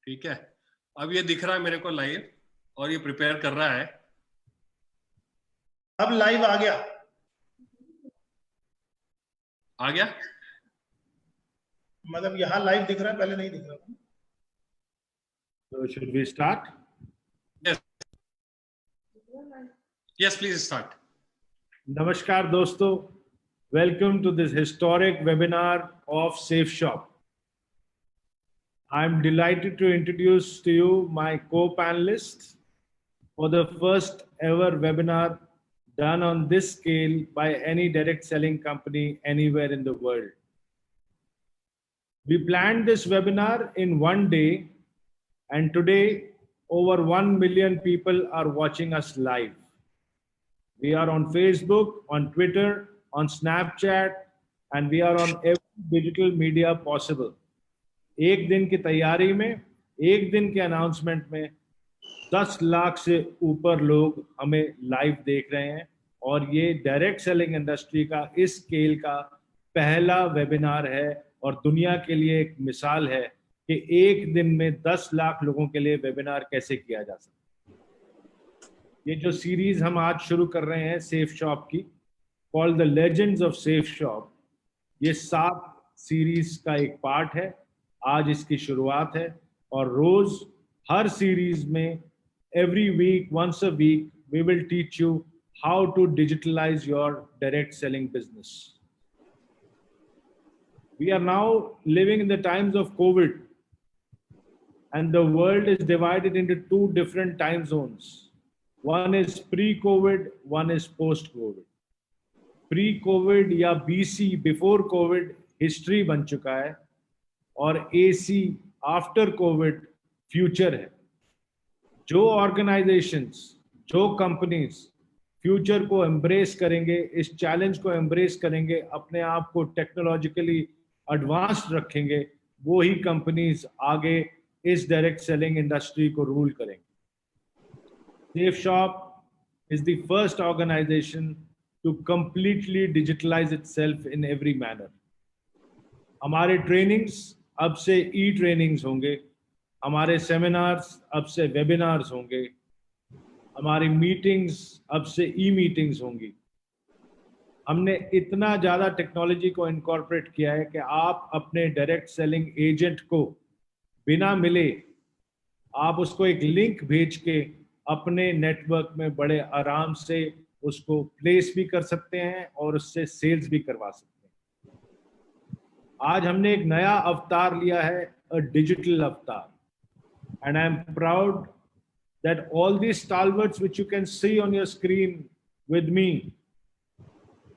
ठीक है, अब ये दिख रहा है मेरे को लाइव और ये प्रिपेयर कर रहा है। अब लाइव आ गया। आ गया मतलब यहाँ लाइव दिख रहा है, पहले नहीं दिख रहा था। So should we start? Yes yes, please start. Namaskar दोस्तों, welcome to this historic webinar of Safe Shop. I'm delighted to introduce to you my co-panelists for the first ever webinar done on this scale by any direct selling company anywhere in the world. We planned this webinar in one day, and today over 1 million people are watching us live. We are on Facebook, on Twitter, on Snapchat, and we are on every digital media possible. एक दिन की तैयारी में, एक दिन के announcement में 10 लाख से ऊपर लोग हमें लाइव देख रहे हैं, और ये डायरेक्ट सेलिंग इंडस्ट्री का इस स्केल का पहला वेबिनार है और दुनिया के लिए एक मिसाल है कि एक दिन में 10 लाख लोगों के लिए वेबिनार कैसे किया जा सकता है। ये जो सीरीज हम आज शुरू कर रहे हैं सेफ शॉप की, called the legends of safe shop, ये 7 सीरीज का एक पार्ट है। आज इसकी शुरुआत है और रोज हर सीरीज में every week, once a week, we will teach you how to digitalise your direct selling business. We are now living in the times of COVID, and the world is divided into 2 different time zones. One is pre-COVID, one is post-COVID. Pre-COVID या BC, before COVID, history बन चुका है, और AC, after COVID, future है। जो organizations, जो companies future को embrace करेंगे, इस चैलेंज को एम्ब्रेस करेंगे, अपने आप को टेक्नोलॉजिकली एडवांस्ड रखेंगे, वो ही कंपनीज आगे इस डायरेक्ट सेलिंग इंडस्ट्री को रूल करेंगे। Safe Shop is the first organisation to completely digitalise itself in every manner. हमारे ट्रेनिंग्स अब से ई ट्रेनिंग्स होंगे, हमारे सेमिनार्स अब से वेबिनार्स होंगे, हमारी मीटिंग्स अब से ई मीटिंग्स होंगी। हमने इतना ज़्यादा टेक्नोलॉजी को इनकॉर्पोरेट किया है कि आप अपने डायरेक्ट सेलिंग एजेंट को बिना मिले, आप उसको एक लिंक भेज के अपने नेटवर्क में बड़े आराम से उसको प्लेस भी कर सकते हैं और उससे सेल्स भी करवा सकते हैं। आज हमने एक नया अवतार लिया है, अ डिजिटल अवतार, and I am proud that all these stalwarts which you can see on your screen with me,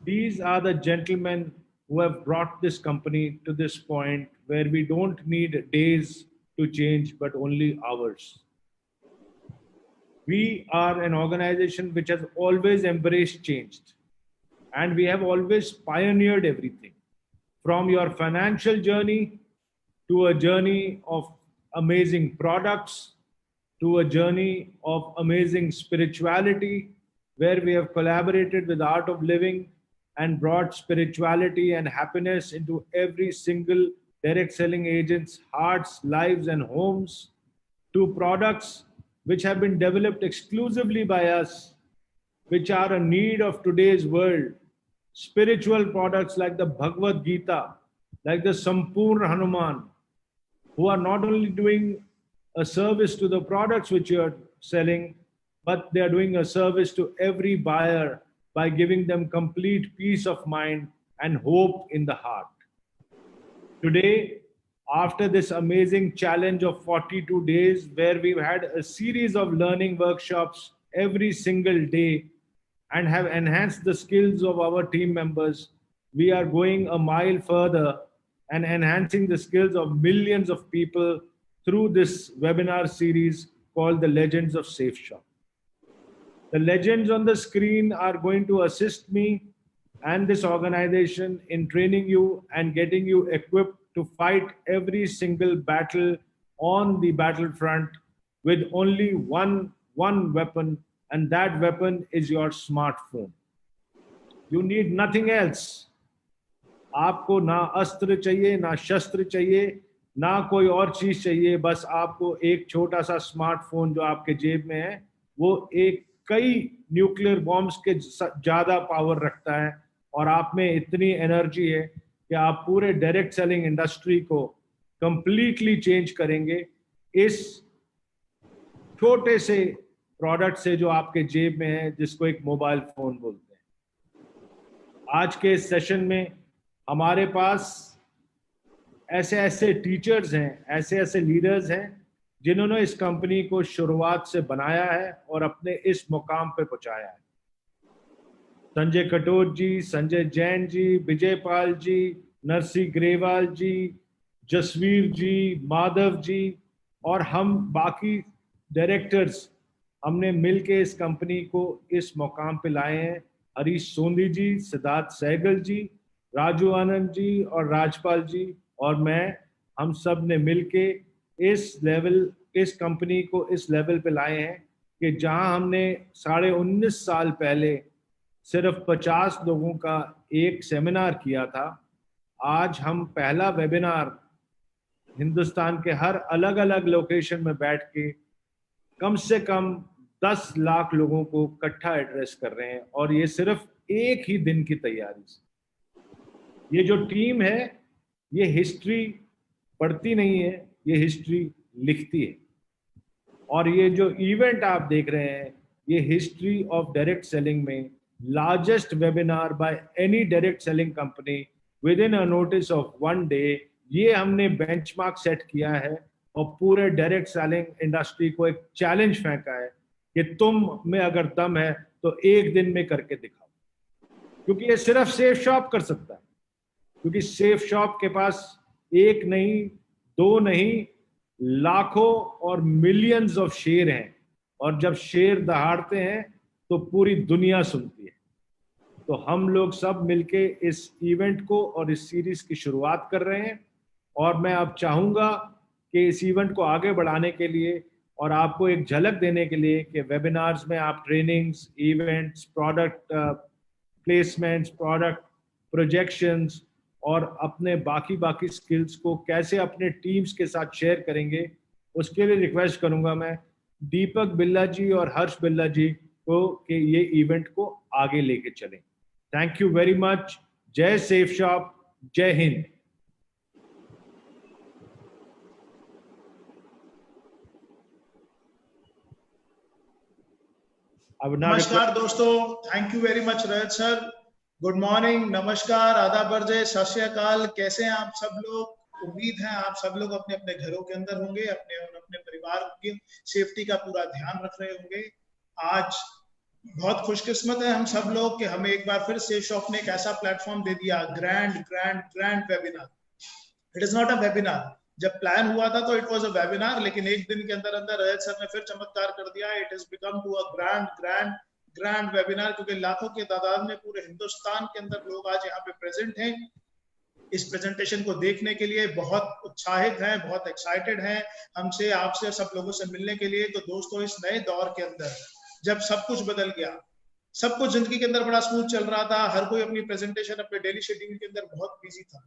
these are the gentlemen who have brought this company to this point where we don't need days to change, but only hours. We are an organization which has always embraced change, and we have always pioneered everything, from your financial journey to a journey of amazing products, to a journey of amazing spirituality, where we have collaborated with Art of Living and brought spirituality and happiness into every single direct selling agent's hearts, lives, and homes, to products which have been developed exclusively by us, which are a need of today's world. Spiritual products like the Bhagavad Gita, like the Sampurna Hanuman, who are not only doing a service to the products which you are selling, but they are doing a service to every buyer by giving them complete peace of mind and hope in the heart. Today, after this amazing challenge of 42 days, where we've had a series of learning workshops every single day and have enhanced the skills of our team members, we are going a mile further and enhancing the skills of millions of people through this webinar series called the Legends of Safe Shop. The legends on the screen are going to assist me and this organization in training you and getting you equipped to fight every single battle on the battlefront with only one weapon, and that weapon is your smartphone. You need nothing else. आपको ना अस्त्र चाहिए, ना शस्त्र चाहिए, ना कोई और चीज चाहिए, बस आपको एक छोटा सा स्मार्टफोन जो आपके जेब में है वो एक कई न्यूक्लियर बॉम्ब्स के ज्यादा पावर रखता है, और आप में इतनी एनर्जी है कि आप पूरे डायरेक्ट सेलिंग इंडस्ट्री को कंप्लीटली चेंज करेंगे इस छोटे से प्रोडक्ट से जो आपके जेब में है, जिसको एक मोबाइल फोन बोलते हैं। आज के इस सेशन में हमारे पास ऐसे ऐसे टीचर्स हैं, ऐसे ऐसे लीडर्स हैं जिन्होंने इस कंपनी को शुरुआत से बनाया है और अपने इस मुकाम पे पहुंचाया है। संजय कटोच जी, संजय जैन जी, विजय पाल जी, नरसी ग्रेवाल जी, जसवीर जी, माधव जी और हम बाकी डायरेक्टर्स, हमने मिलके इस कंपनी को इस मुकाम पे लाए हैं। हरीश सोंधी जी, सिद्धार्थ सहगल जी, राजू आनंद जी और राजपाल जी और मैं, हम सब ने मिलके इस कंपनी को इस लेवल पे लाए हैं कि जहां हमने 19.5 साल पहले सिर्फ 50 लोगों का एक सेमिनार किया था, आज हम पहला वेबिनार हिंदुस्तान के हर अलग अलग लोकेशन में बैठ के कम से कम 10 लाख लोगों को इकट्ठा एड्रेस कर रहे हैं, और ये सिर्फ एक ही दिन की तैयारी से। ये जो टीम है ये हिस्ट्री पढ़ती नहीं है, ये हिस्ट्री लिखती है। और ये जो इवेंट आप देख रहे हैं ये हिस्ट्री ऑफ डायरेक्ट सेलिंग में largest webinar by any direct selling company with in a notice of 1 day, ये हमने बेंचमार्क सेट किया है और पूरे डायरेक्ट सेलिंग इंडस्ट्री को एक चैलेंज फेंका है कि तुम में अगर दम है तो एक दिन में करके दिखाओ। क्योंकि ये सिर्फ सेफ शॉप कर सकता है, क्योंकि सेफ शॉप के पास एक नहीं, दो नहीं, लाखों और मिलियंस ऑफ शेर हैं, और जब शेर दहाड़ते हैं तो पूरी दुनिया सुनती है। तो हम लोग सब मिलके इस इवेंट को और इस सीरीज की शुरुआत कर रहे हैं, और मैं अब चाहूंगा कि इस इवेंट को आगे बढ़ाने के लिए और आपको एक झलक देने के लिए कि वेबिनार्स में आप trainings, events, product placements, product projections और अपने बाकी स्किल्स को कैसे अपने टीम्स के साथ शेयर करेंगे, उसके लिए रिक्वेस्ट करूंगा मैं दीपक बिल्ला जी और हर्ष बिल्ला जी को कि ये इवेंट को आगे लेके चलें। Thank you very much. जय सेफ शॉप, जय हिंद। नमस्कार दोस्तों, thank you very much Rajat sir. Good morning, नमस्कार, आदाब, बरजे, सत श्री अकाल। कैसे हैं आप सब लोग? उम्मीद है आप सब लोग अपने अपने घरों के अंदर होंगे, अपने अपने परिवार की सेफ्टी का पूरा ध्यान रख रहे होंगे। आज बहुत खुशकिस्मत है हम सब लोग कि हमें एक बार फिर सेफ शॉप ने एक ऐसा प्लेटफॉर्म दे दिया, grand webinar. It is not a webinar. जब प्लान हुआ था तो इट वाज अ वेबिनार, लेकिन एक दिन के अंदर अंदर रजत सर ने फिर चमत्कार कर दिया। It is become to a grand webinar, क्योंकि लाखों की तादाद में पूरे हिंदुस्तान के अंदर लोग आज यहाँ पे प्रेजेंट हैं। इस प्रेजेंटेशन को देखने के लिए बहुत उत्साहित हैं, बहुत एक्साइटेड हैं हमसे, आपसे, सब लोगों से मिलने के लिए। तो दोस्तों, इस नए दौर के अंदर जब सब कुछ बदल गया, सब कुछ जिंदगी के अंदर बड़ा स्मूथ चल रहा था, हर कोई अपनी प्रेजेंटेशन अपने डेली शेड्यूल के अंदर बहुत बिजी था,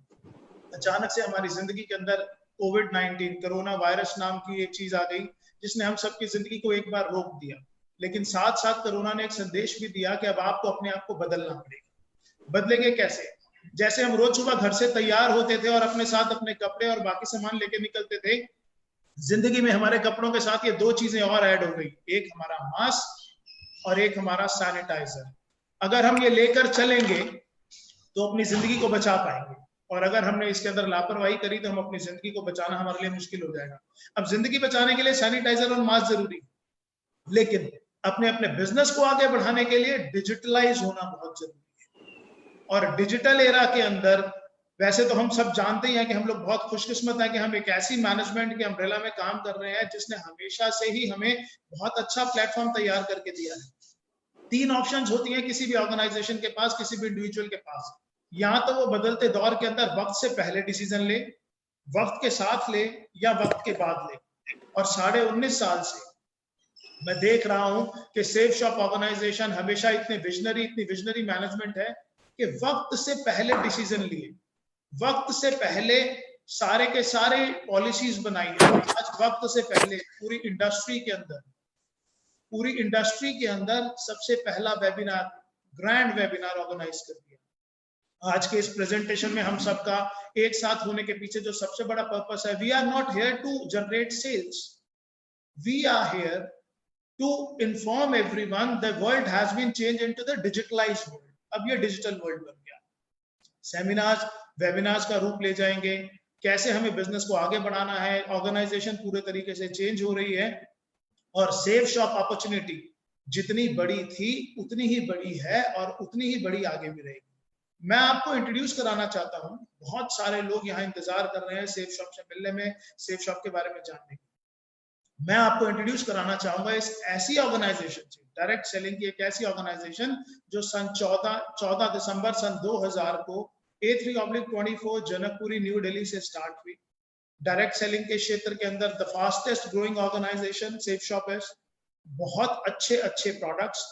अचानक से हमारी जिंदगी के अंदर कोविड-19 कोरोना वायरस नाम की एक चीज आ गई जिसने हम सबकी जिंदगी को एक बार रोक दिया। लेकिन साथ साथ कोरोना ने एक संदेश भी दिया कि अब आपको अपने आप को बदलना पड़ेगा। बदलेंगे कैसे? जैसे हम रोज सुबह घर से तैयार होते थे और अपने साथ अपने कपड़े और बाकी सामान लेके निकलते थे, जिंदगी में हमारे कपड़ों के साथ ये 2 चीजें और ऐड हो गई, एक हमारा मास्क और एक हमारा सैनिटाइजर। अगर हम ये लेकर चलेंगे तो अपनी जिंदगी को बचा पाएंगे, और अगर हमने इसके अंदर लापरवाही करी तो हम अपनी जिंदगी को बचाना हमारे लिए मुश्किल हो जाएगा। अब जिंदगी बचाने के लिए सैनिटाइजर और मास्क जरूरी है, लेकिन अपने अपने बिजनेस को आगे बढ़ाने के लिए डिजिटलाइज होना बहुत जरूरी है। और डिजिटल एरा के अंदर वैसे तो हम सब जानते ही हैं कि हम लोग बहुत खुशकिस्मत हैं कि हम एक ऐसी मैनेजमेंट के अम्ब्रेला में काम कर रहे हैं जिसने हमेशा से ही हमें बहुत अच्छा प्लेटफॉर्म तैयार करके दिया है। 3 ऑप्शंस होती हैं किसी भी ऑर्गेनाइजेशन के पास, किसी भी इंडिविजुअल के पास। या तो वो बदलते दौर के अंदर वक्त से पहले डिसीजन ले, वक्त के साथ ले, या वक्त के बाद ले। और 19.5 साल से मैं देख रहा हूं कि सेफ शॉप ऑर्गेनाइजेशन हमेशा इतनी विजनरी मैनेजमेंट है कि वक्त से पहले डिसीजन लिए, वक्त से पहले सारे के सारे पॉलिसीज बनाई है। आज वक्त से पहले पूरी इंडस्ट्री के अंदर सबसे पहला वेबिनार, ग्रैंड वेबिनार ऑर्गेनाइज कर दिया। आज के इस प्रेजेंटेशन में हम सबका एक साथ होने के पीछे जो सबसे बड़ा पर्पस है, we are not here to generate sales, we are here to inform everyone the world has been change into the digitalised world. अब ये डिजिटल वर्ल्ड बन गया। सेमिनार्स, वेबिनार्स का रूप ले जाएंगे, कैसे हमें बिजनेस को आगे बढ़ाना है, ऑर्गेनाइजेशन पूरे तरीके से चेंज हो रही है और सेफ शॉप अपॉर्चुनिटी जितनी बड़ी थी उतनी ही बड़ी है और उतनी ही बड़ी आगे भी रहेगी। मैं आपको इंट्रोड्यूस कराना चाहता हूं, बहुत सारे लोग यहाँ इंतजार कर रहे हैं सेफ शॉप से मिलने में, सेफ शॉप के बारे में जानने की। मैं आपको इंट्रोड्यूस कराना चाहूंगा इस ऐसी ऑर्गेनाइजेशन से, डायरेक्ट सेलिंग की एक ऐसी ऑर्गेनाइजेशन जो सन 14 दिसंबर सन 2000 को A3/24 जनकपुरी न्यू दिल्ली से स्टार्ट हुई। डायरेक्ट सेलिंग के क्षेत्र के अंदर the fastest growing organisation Safe Shop है। बहुत अच्छे प्रोडक्ट्स,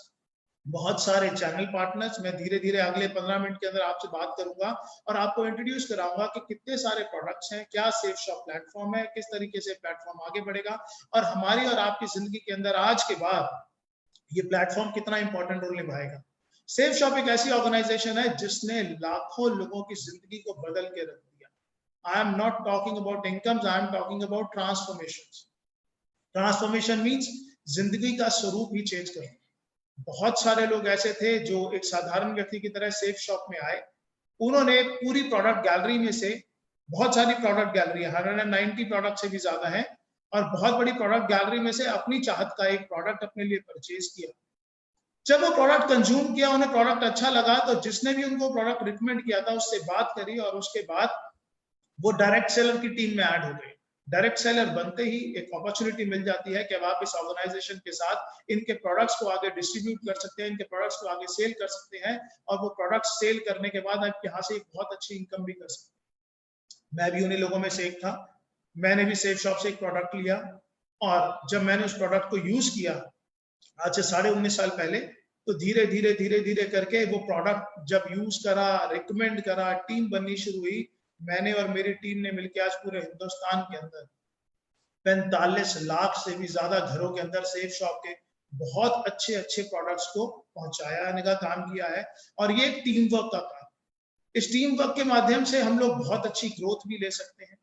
बहुत सारे चैनल पार्टनर्स। मैं धीरे धीरे अगले 15 मिनट के अंदर आपसे बात करूंगा और आपको इंट्रोड्यूस कराऊंगा कि कितने सारे प्रोडक्ट्स हैं, क्या सेफ शॉप प्लेटफॉर्म है, किस तरीके से प्लेटफॉर्म आगे बढ़ेगा और हमारी और आपकी जिंदगी के अंदर आज के बाद ये प्लेटफॉर्म कितना इंपॉर्टेंट रोल निभाएगा। सेफ शॉप एक ऐसी ऑर्गेनाइजेशन है जिसने लाखों लोगों की जिंदगी को बदल के रख दिया। I am not talking about incomes, I am talking about transformation. Transformation means जिंदगी का स्वरूप ही चेंज करना। बहुत सारे लोग ऐसे थे जो एक साधारण व्यक्ति की तरह सेफ शॉप में आए, उन्होंने पूरी प्रोडक्ट गैलरी में से, बहुत सारी प्रोडक्ट गैलरी है, 190 प्रोडक्ट से भी ज्यादा है, और बहुत बड़ी प्रोडक्ट गैलरी में से अपनी चाहत का एक प्रोडक्ट अपने लिए परचेज किया। जब वो प्रोडक्ट कंज्यूम किया, उन्हें प्रोडक्ट अच्छा लगा, तो जिसने भी उनको प्रोडक्ट रिकमेंड किया था उससे बात करी और उसके बाद वो डायरेक्ट सेलर की टीम में ऐड हो गए। डायरेक्ट सेलर बनते ही एक अपॉर्चुनिटी मिल जाती है कि अब आप इस ऑर्गेनाइजेशन के साथ इनके प्रोडक्ट्स को आगे डिस्ट्रीब्यूट कर सकते हैं, इनके प्रोडक्ट्स को आगे सेल कर सकते हैं और वो प्रोडक्ट्स सेल करने के बाद आप यहाँ से एक बहुत अच्छी इनकम भी कर सकते हैं। मैं भी उन्हीं लोगों में से एक था। मैंने भी सेफ शॉप से एक प्रोडक्ट लिया और जब मैंने उस प्रोडक्ट को यूज किया आज से 19.5 साल पहले, तो धीरे धीरे करके वो प्रोडक्ट जब यूज करा, रिकमेंड करा, टीम बननी शुरू हुई। मैंने और मेरी टीम ने मिलकर आज पूरे हिंदुस्तान के अंदर 45 लाख से भी ज्यादा घरों के अंदर सेफ शॉप के बहुत अच्छे प्रोडक्ट्स को पहुंचाने का काम किया है। और ये एक टीम वर्क का काम। इस टीम वर्क के माध्यम से हम लोग बहुत अच्छी ग्रोथ भी ले सकते हैं।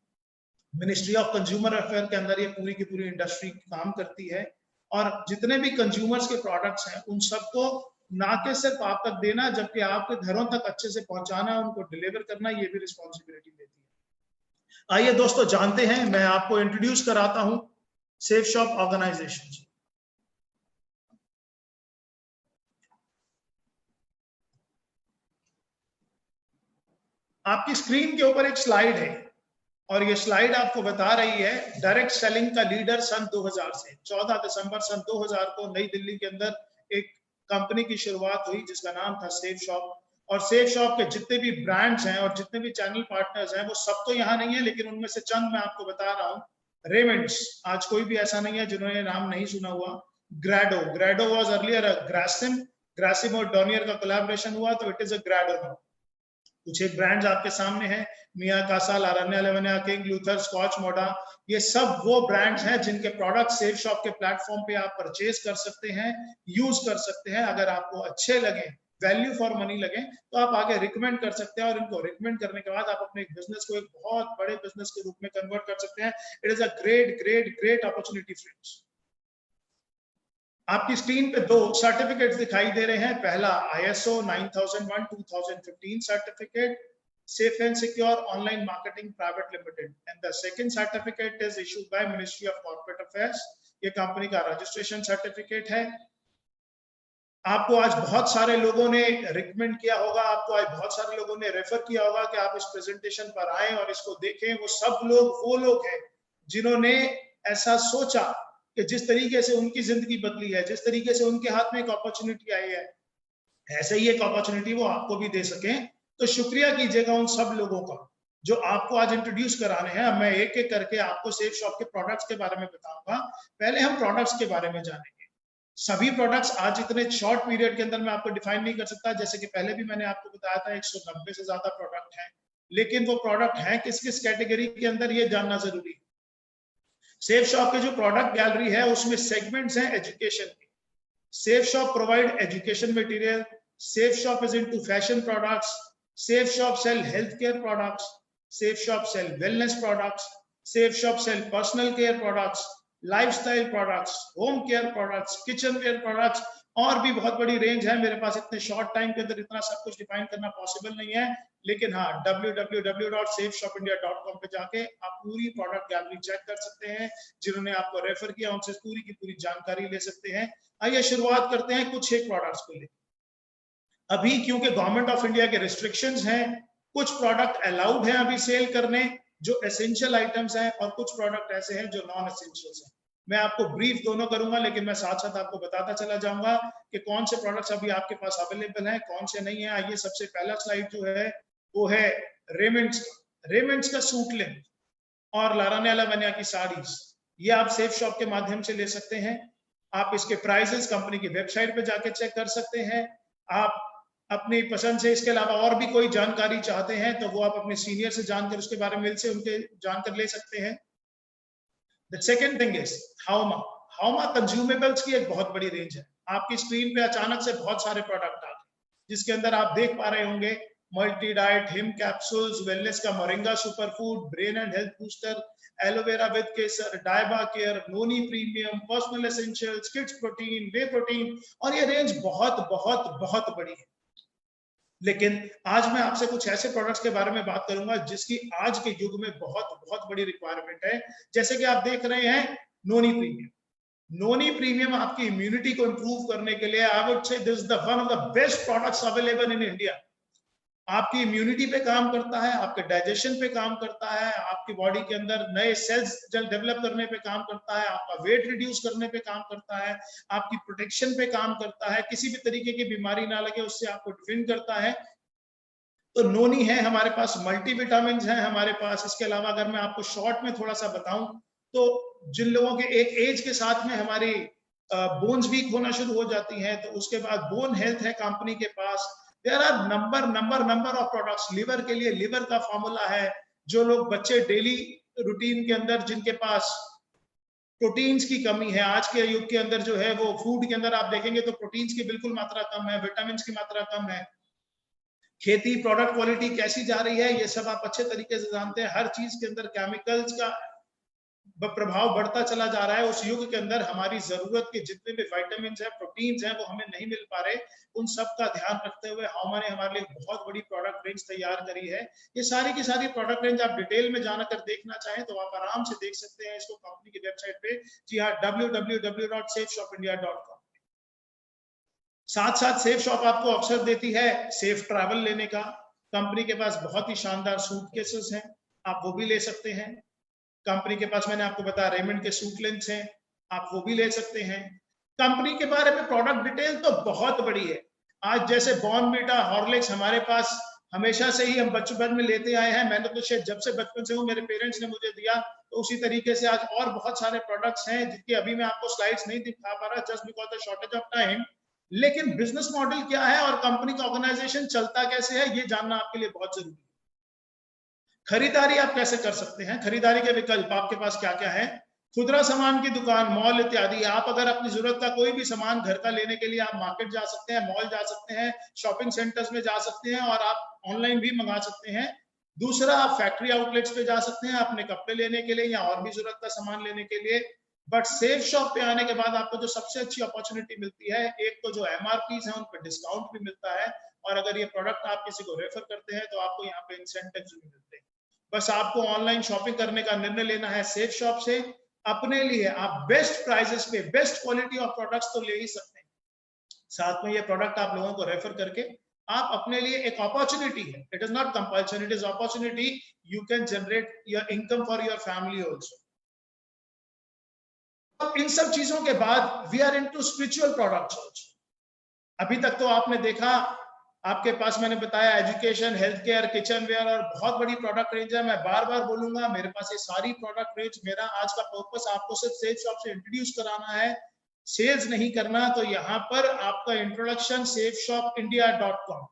मिनिस्ट्री ऑफ कंज्यूमर अफेयर के अंदर ये पूरी की पूरी इंडस्ट्री काम करती है और जितने भी कंज्यूमर्स के प्रोडक्ट्स हैं उन सबको ना कि सिर्फ आप तक देना, जबकि आपके घरों तक अच्छे से पहुंचाना, उनको डिलीवर करना, ये भी रिस्पॉन्सिबिलिटी लेती है। आइए दोस्तों जानते हैं, मैं आपको इंट्रोड्यूस कराता हूं सेफ शॉप ऑर्गेनाइजेशन। आपकी स्क्रीन के ऊपर एक स्लाइड है और ये स्लाइड आपको बता रही है डायरेक्ट सेलिंग का लीडर सन 2000 से 14 दिसंबर सन 2000 को नई दिल्ली के अंदर एक कंपनी की शुरुआत हुई जिसका नाम था सेफ शॉप। और सेफ शॉप के जितने भी ब्रांड्स हैं और जितने भी चैनल पार्टनर्स हैं वो सब तो यहाँ नहीं है, लेकिन उनमें से चंद मैं आपको बता रहा हूँ। रेमंड्स, आज कोई भी ऐसा नहीं है जिन्होंने नाम नहीं सुना हुआ। ग्रेडो वाज अर्लियर अ ग्रासिम और डॉनियर का कोलैबोरेशन हुआ तो इट इज अ ग्रेडो नाउ। कुछ एक ब्रांड्स आपके सामने हैं, मिया कासा, लारन्या लेवनिया, किंग लूथर, स्कॉच मोडा, ये सब वो ब्रांड्स हैं जिनके प्रोडक्ट सेफ शॉप के प्लेटफॉर्म पे आप परचेज कर सकते हैं, यूज कर सकते हैं। अगर आपको अच्छे लगे, वैल्यू फॉर मनी लगे, तो आप आगे रिकमेंड कर सकते हैं और इनको रिकमेंड करने के बाद आप अपने बिजनेस को एक बहुत बड़े बिजनेस के रूप में कन्वर्ट कर सकते हैं। It is a great opportunity friends. आपकी स्क्रीन पे 2 सर्टिफिकेट्स दिखाई दे रहे हैं। पहला ISO 9001:2015 certificate, Safe and Secure Online Marketing Private Limited, and the second certificate is issued by Ministry of Corporate Affairs. ये कंपनी का रजिस्ट्रेशन सर्टिफिकेट है। आपको आज बहुत सारे लोगों ने रिकमेंड किया होगा, आपको आज बहुत सारे लोगों ने रेफर किया होगा कि आप इस प्रेजेंटेशन पर आए और इसको देखें। वो सब लोग वो लोग हैं जिन्होंने ऐसा सोचा कि जिस तरीके से उनकी जिंदगी बदली है, जिस तरीके से उनके हाथ में एक अपॉर्चुनिटी आई है, ऐसे ही एक अपॉर्चुनिटी वो आपको भी दे सकें। तो शुक्रिया कीजिएगा उन सब लोगों का जो आपको आज इंट्रोड्यूस कराने हैं। मैं एक एक करके आपको सेफ शॉप के प्रोडक्ट्स के बारे में बताऊंगा। पहले हम प्रोडक्ट्स के बारे में जानेंगे। सभी प्रोडक्ट्स आज इतने शॉर्ट पीरियड के अंदर मैं आपको डिफाइन नहीं कर सकता। जैसे कि पहले भी मैंने आपको बताया था 190 से ज्यादा प्रोडक्ट हैं। लेकिन वो प्रोडक्ट है किस किस कैटेगरी के अंदर, ये जानना जरूरी है। सेफ शॉप के जो प्रोडक्ट गैलरी है उसमें सेगमेंट्स हैं एजुकेशन के। Safe Shop provide education material, Safe Shop is into fashion products, Safe Shop sell health care products, Safe Shop sell wellness products, Safe Shop sell personal care products, lifestyle products, home care products, kitchenware products, और भी बहुत बड़ी range है। मेरे पास इतने short time के अंदर इतना सब कुछ डिफाइन करना पॉसिबल नहीं है, लेकिन हाँ www.safeshopindia.com पे जाके आप पूरी प्रोडक्ट गैलरी चेक कर सकते हैं। जिन्होंने आपको रेफर किया उनसे पूरी की पूरी जानकारी ले सकते हैं। आइए शुरुआत करते हैं कुछ एक प्रोडक्ट्स को लेकर। अभी क्योंकि गवर्नमेंट ऑफ इंडिया के रिस्ट्रिक्शंस हैं, कुछ प्रोडक्ट अलाउड है अभी सेल करने जो एसेंशियल आइटम्स हैं, और कुछ प्रोडक्ट ऐसे हैं जो नॉन एसेंशियल्स हैं। मैं आपको ब्रीफ दोनों करूंगा, लेकिन मैं साथ साथ आपको बताता चला जाऊंगा कि कौन से प्रोडक्ट्स अभी आपके पास अवेलेबल हैं, कौन से नहीं है। आइए सबसे पहला स्लाइड जो है वो है रेमंड्स का सूट लेंथ और लाराने वनिया की साड़ीज। ये आप सेफ शॉप के माध्यम से ले सकते हैं। आप इसके प्राइसेस कंपनी की वेबसाइट पे जाके चेक कर सकते हैं। आप अपनी पसंद से इसके अलावा और भी कोई जानकारी चाहते हैं तो वो आप अपने सीनियर से जानकर उसके बारे में उनके जानकर ले सकते हैं। The second thing is हाउमा कंज्यूमेबल्स की एक बहुत बड़ी रेंज है। आपकी स्क्रीन पे अचानक से बहुत सारे प्रोडक्ट आ गए, जिसके अंदर आप देख पा रहे होंगे multi diet, him capsules, wellness का moringa super food, brain and health booster, aloe vera with kesar, डायबा care, noni premium, personal essentials, kids protein, whey protein, और ये रेंज बहुत बहुत बहुत बड़ी है। लेकिन आज मैं आपसे कुछ ऐसे प्रोडक्ट्स के बारे में बात करूंगा जिसकी आज के युग में बहुत बहुत बड़ी रिक्वायरमेंट है। जैसे कि आप देख रहे हैं नोनी प्रीमियम। नोनी प्रीमियम आपकी इम्यूनिटी को इंप्रूव करने के लिए I would say this is the one of the best products available in India. आपकी इम्यूनिटी पे काम करता है, आपके डाइजेशन पे काम करता है, आपकी बॉडी के अंदर नए सेल्स डेवलप करने पे काम करता है, आपका वेट रिड्यूस करने पे काम करता है, आपकी प्रोटेक्शन पे काम करता है, किसी भी तरीके की बीमारी ना लगे उससे आपको डिफेंड करता है। तो नोनी है हमारे पास, मल्टीविटामिन है हमारे पास। इसके अलावा अगर मैं आपको शॉर्ट में थोड़ा सा बताऊं तो जिन लोगों के एक एज के साथ में हमारी बोन्स वीक होना शुरू हो जाती हैं, तो उसके बाद बोन हेल्थ है कंपनी के पास। There are number of products. Liver के लिए लिवर का फॉर्मूला है। जो लोग बच्चे डेली रूटीन के अंदर जिनके पास प्रोटीन्स की कमी है, आज के युग के अंदर जो है वो फूड के अंदर आप देखेंगे तो प्रोटीन्स की बिल्कुल मात्रा कम है, विटामिन की मात्रा कम है। खेती प्रोडक्ट क्वालिटी कैसी जा रही है ये सब आप अच्छे तरीके से जानते हैं। हर चीज के अंदर केमिकल्स का प्रभाव बढ़ता चला जा रहा है। उस युग के अंदर हमारी जरूरत के जितने भी विटामिन है, प्रोटीन्स हैं, वो हमें नहीं मिल पा रहे। उन सब का ध्यान रखते हुए हाउमा ने हमारे लिए बहुत बड़ी प्रोडक्ट रेंज तैयार करी है। ये सारी की सारी प्रोडक्ट रेंज आप डिटेल में जानकर देखना चाहें तो आप आराम से देख सकते हैं इसको कंपनी की वेबसाइट पे। जी हाँ, www.safeshopindia.com। साथ साथ सेफ शॉप आपको अवसर देती है सेफ ट्रैवल लेने का। कंपनी के पास बहुत ही शानदार सूटकेसेस हैं, आप वो भी ले सकते हैं। कंपनी के पास मैंने आपको बताया रेमंड के सूट लेंस हैं, आप वो भी ले सकते हैं। कंपनी के बारे में प्रोडक्ट डिटेल तो बहुत बड़ी है। आज जैसे बॉर्नवीटा, हॉर्लिक्स हमारे पास हमेशा से ही हम बचपन में लेते आए हैं। मैंने तो शायद जब से बचपन से हूँ, मेरे पेरेंट्स ने मुझे दिया, तो उसी तरीके से आज और बहुत सारे प्रोडक्ट्स हैं जिनकी अभी मैं आपको स्लाइड्स नहीं दिखा पा रहा just because the shortage of time. लेकिन बिजनेस मॉडल क्या है और कंपनी का ऑर्गेनाइजेशन चलता कैसे है ये जानना आपके लिए बहुत जरूरी है। खरीदारी आप कैसे कर सकते हैं, खरीदारी के विकल्प आपके पास क्या क्या है। खुदरा सामान की दुकान, मॉल इत्यादि। आप अगर अपनी जरूरत का कोई भी सामान घर का लेने के लिए आप मार्केट जा सकते हैं, मॉल जा सकते हैं, शॉपिंग सेंटर्स में जा सकते हैं, और आप ऑनलाइन भी मंगा सकते हैं। दूसरा, आप फैक्ट्री आउटलेट्स पे जा सकते हैं अपने कपड़े लेने के लिए या और भी जरूरत का सामान लेने के लिए। बट सेफ शॉप पे आने के बाद आपको जो सबसे अच्छी अपॉर्चुनिटी मिलती है, एक तो जो एमआरपी है उन पर डिस्काउंट भी मिलता है, और अगर ये प्रोडक्ट आप किसी को रेफर करते हैं तो आपको यहाँ पे इंसेंटिव्स भी मिलते हैं। बस आपको ऑनलाइन शॉपिंग करने का निर्णय लेना है सेफ शॉप से। अपने लिए आप बेस्ट प्राइसेस पे बेस्ट क्वालिटी ऑफ प्रोडक्ट्स तो ले ही सकते हैं, साथ में ये प्रोडक्ट आप लोगों को रेफर करके आप अपने लिए एक अपॉर्चुनिटी है, it is not compulsion, it is opportunity, you can generate your income for your family also. इन सब चीजों के बाद we are into spiritual products also. अभी तक तो आपने देखा, आपके पास मैंने बताया education, health care, kitchen ware और बहुत बड़ी प्रोडक्ट रेंज है। मैं बार बार बोलूंगा, मेरे पास ये सारी प्रोडक्ट रेंज, मेरा आज का पर्पस आपको सिर्फ सेफ शॉप से इंट्रोड्यूस कराना है, सेल्स नहीं करना। तो यहाँ पर आपका इंट्रोडक्शन safeshopindia.com,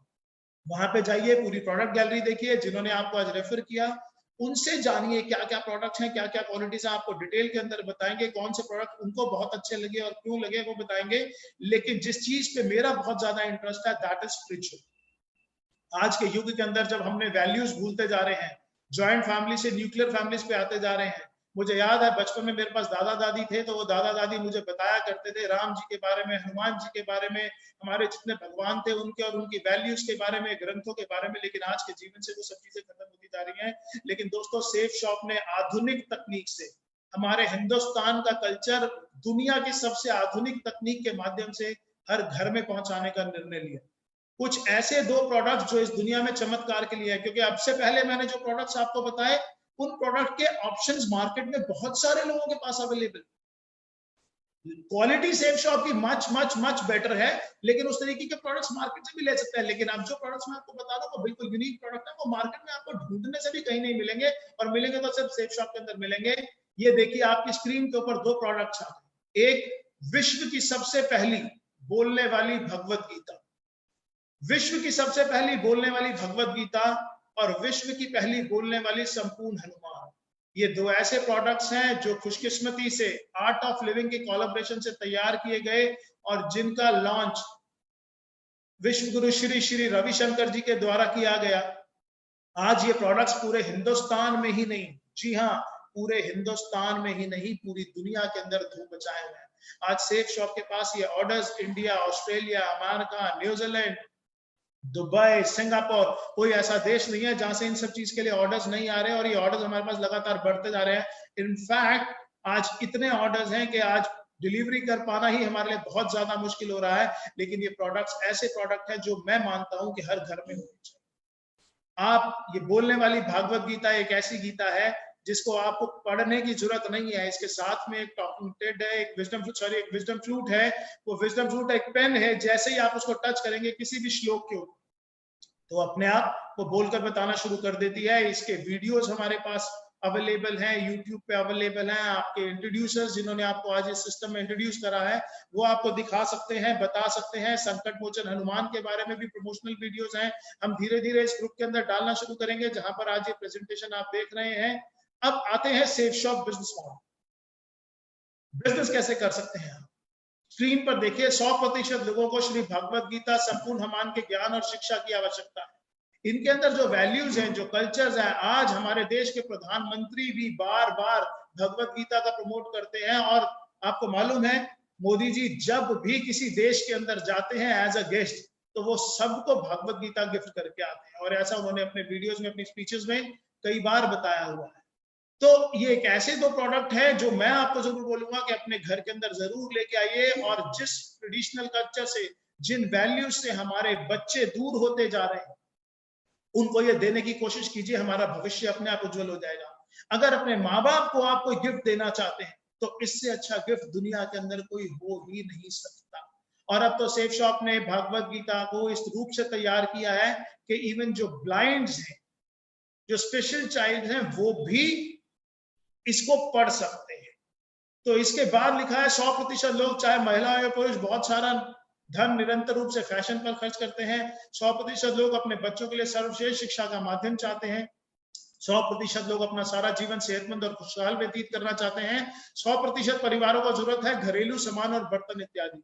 वहां पे जाइए, पूरी प्रोडक्ट गैलरी देखिए, जिन्होंने आपको आज रेफर किया उनसे जानिए क्या क्या प्रोडक्ट्स हैं, क्या क्या क्वालिटीज हैं, आपको डिटेल के अंदर बताएंगे कौन से प्रोडक्ट उनको बहुत अच्छे लगे और क्यों लगे वो बताएंगे। लेकिन जिस चीज पे मेरा बहुत ज्यादा इंटरेस्ट है दैट इज स्पिरिचुअल। आज के युग के अंदर जब हमने वैल्यूज भूलते जा रहे हैं, जॉइंट फैमिली से न्यूक्लियर फैमिलीज पे आते जा रहे हैं। मुझे याद है बचपन में मेरे पास दादा दादी थे, तो वो दादा दादी मुझे बताया करते थे राम जी के बारे में, हनुमान जी के बारे में, हमारे जितने भगवान थे उनके और उनकी वैल्यूज के बारे में, ग्रंथों के बारे में। लेकिन आज के जीवन से वो सब चीजें खत्म होती जा रही हैं। लेकिन दोस्तों सेफ शॉप ने आधुनिक तकनीक से हमारे हिंदुस्तान का कल्चर दुनिया की सबसे आधुनिक तकनीक के माध्यम से हर घर में पहुंचाने का निर्णय लिया। कुछ ऐसे 2 प्रोडक्ट जो इस दुनिया में चमत्कार के लिए है, क्योंकि अब से पहले मैंने जो प्रोडक्ट्स आपको बताए उन प्रोडक्ट के ऑप्शंस मार्केट में बहुत सारे लोगों के पास अवेलेबल। क्वालिटी सेफ शॉप की मच मच मच बेटर है, लेकिन उस तरीके के प्रोडक्ट्स मार्केट से भी ले सकते हैं। लेकिन अब जो प्रोडक्ट्स मैं आपको बता रहा हूं वो बिल्कुल यूनिक प्रोडक्ट है, वो मार्केट में आपको ढूंढने से भी कहीं नहीं मिलेंगे, और मिलेंगे तो सिर्फ सेफ शॉप के अंदर मिलेंगे। ये देखिए आपकी स्क्रीन के ऊपर 2 प्रोडक्ट्स आ गए। एक विश्व की सबसे पहली बोलने वाली भगवत गीता, विश्व की सबसे पहली बोलने वाली भगवत गीता और विश्व की पहली बोलने वाली संपूर्ण हनुमान। ये 2 ऐसे प्रोडक्ट्स हैं जो खुशकिस्मती से आर्ट ऑफ लिविंग के कोलैबोरेशन से तैयार किए गए और जिनका लॉन्च विश्व गुरु श्री श्री रविशंकर जी के द्वारा किया गया। आज ये प्रोडक्ट्स पूरे हिंदुस्तान में ही नहीं, जी हाँ, पूरे हिंदुस्तान में ही नहीं पूरी दुनिया के अंदर धूम मचाए हुए हैं। आज सेफ शॉप के पास ये orders India, Australia, America, New Zealand, Dubai, Singapore, कोई ऐसा देश नहीं है जहां से इन सब चीज के लिए ऑर्डर्स नहीं आ रहे हैं, और ये ऑर्डर्स हमारे पास लगातार बढ़ते जा रहे हैं। इनफैक्ट आज इतने ऑर्डर्स हैं कि आज डिलीवरी कर पाना ही हमारे लिए बहुत ज्यादा मुश्किल हो रहा है। लेकिन ये प्रोडक्ट्स ऐसे प्रोडक्ट हैं जो मैं मानता हूं कि हर घर में होनी चाहिए। आप ये बोलने वाली भागवत गीता एक ऐसी गीता है जिसको आपको पढ़ने की जरूरत नहीं है। इसके साथ में एक टॉकिंग टेड है, एक विजडम फ्लूट है। वो विजडम फ्लूट एक पेन है, जैसे ही आप उसको टच करेंगे किसी भी श्लोक के ऊपर तो अपने आप वो बोलकर बताना शुरू कर देती है। इसके वीडियोस हमारे पास अवेलेबल हैं, यूट्यूब पे अवेलेबल हैं। आपके इंट्रोड्यूसर्स जिन्होंने आपको आज इस सिस्टम में इंट्रोड्यूस करा है वो आपको दिखा सकते हैं, बता सकते हैं। संकट मोचन हनुमान के बारे में भी प्रमोशनल वीडियोस हैं, हम धीरे धीरे इस ग्रुप के अंदर डालना शुरू करेंगे, जहां पर आज ये प्रेजेंटेशन आप देख रहे हैं। अब आते हैं safe shop business model. Business कैसे कर सकते हैं आप? स्क्रीन पर देखिए, 100% लोगों को श्री भगवत गीता संपूर्ण हनुमान के ज्ञान और शिक्षा की आवश्यकता है। इनके अंदर जो वैल्यूज हैं, जो कल्चर्स हैं, आज हमारे देश के प्रधानमंत्री भी बार बार भगवत गीता का प्रमोट करते हैं। और आपको मालूम है मोदी जी जब भी किसी देश के अंदर जाते हैं एज अ गेस्ट तो वो सबको भगवत गीता गिफ्ट करके आते हैं, और ऐसा उन्होंने अपने वीडियोस में, अपनी स्पीचेस में कई बार बताया हुआ है। तो ये एक ऐसे 2 प्रोडक्ट है जो मैं आपको जरूर बोलूंगा कि अपने घर के अंदर जरूर लेके आइए, और जिस ट्रेडिशनल कल्चर से, जिन वैल्यूज से हमारे बच्चे दूर होते जा रहे हैं उनको ये देने की कोशिश कीजिए। हमारा भविष्य अपने आप उज्जवल हो जाएगा। अगर अपने माँ बाप को आप कोई गिफ्ट देना चाहते हैं तो इससे अच्छा गिफ्ट दुनिया के अंदर कोई हो ही नहीं सकता। और अब तो सेफ शॉप ने भगवत गीता को इस रूप से तैयार किया है कि इवन जो ब्लाइंड्स हैं, जो स्पेशल चाइल्ड हैं, वो भी इसको पढ़ सकते हैं। तो इसके बाद लिखा है 100% लोग, चाहे महिला या पुरुष, बहुत सारा धन निरंतर रूप से फैशन पर खर्च करते हैं। 100% लोग अपने बच्चों के लिए सर्वश्रेष्ठ शिक्षा का माध्यम चाहते हैं। 100% लोग अपना सारा जीवन सेहतमंद और खुशहाल व्यतीत करना चाहते हैं। 100% परिवारों को जरूरत है घरेलू सामान और बर्तन इत्यादि।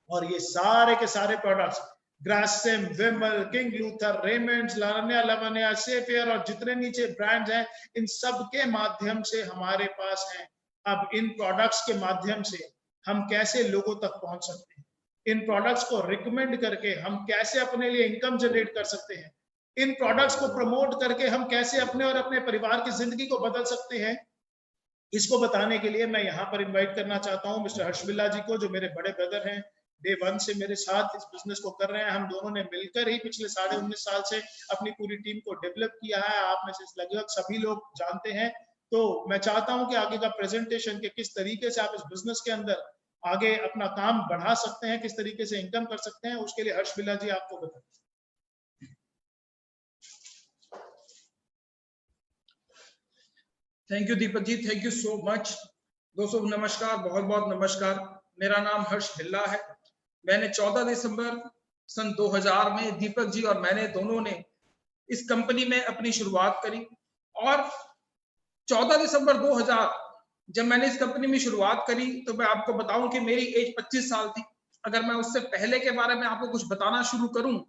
और ये सारे के सारे प्रोडक्ट्स ग्रासिम, विमल, किंग लूथर, रेमंड्स, लावण्या लवण्या, सेफेयर और जितने नीचे ब्रांड्स हैं, इन सब के माध्यम से हमारे पास हैं। अब इन प्रोडक्ट्स के माध्यम से हम कैसे लोगों तक पहुंच सकते हैं, इन प्रोडक्ट्स को रिकमेंड करके हम कैसे अपने लिए इनकम जनरेट कर सकते हैं, इन प्रोडक्ट्स को प्रमोट करके हम कैसे अपने और अपने परिवार की जिंदगी को बदल सकते हैं, इसको बताने के लिए मैं यहाँ पर इन्वाइट करना चाहता हूँ मिस्टर हर्ष बिल्ला जी को, जो मेरे बड़े ब्रदर हैं। डे 1 से मेरे साथ इस बिजनेस को कर रहे हैं। हम दोनों ने मिलकर ही पिछले 19.5 साल से अपनी पूरी टीम को डेवलप किया है। आप में से लगभग सभी लोग जानते हैं। तो मैं चाहता हूं कि आगे का प्रेजेंटेशन के किस तरीके से आप इस बिजनेस के अंदर आगे अपना काम बढ़ा सकते हैं, किस तरीके से इनकम कर सकते हैं, उसके लिए हर्ष बिल्ला जी आपको बताएं। Thank you Deepak ji, thank you so much. दोस्तों नमस्कार, बहुत बहुत नमस्कार। मेरा नाम हर्ष बिल्ला है। मैंने 14 दिसंबर सन 2000 में दीपक जी और मैंने दोनों ने इस कंपनी में अपनी शुरुआत करी। और 14 दिसंबर 2000 जब मैंने इस कंपनी में शुरुआत करी तो मैं आपको बताऊं कि मेरी एज 25 साल थी। अगर मैं उससे पहले के बारे में आपको कुछ बताना शुरू करूं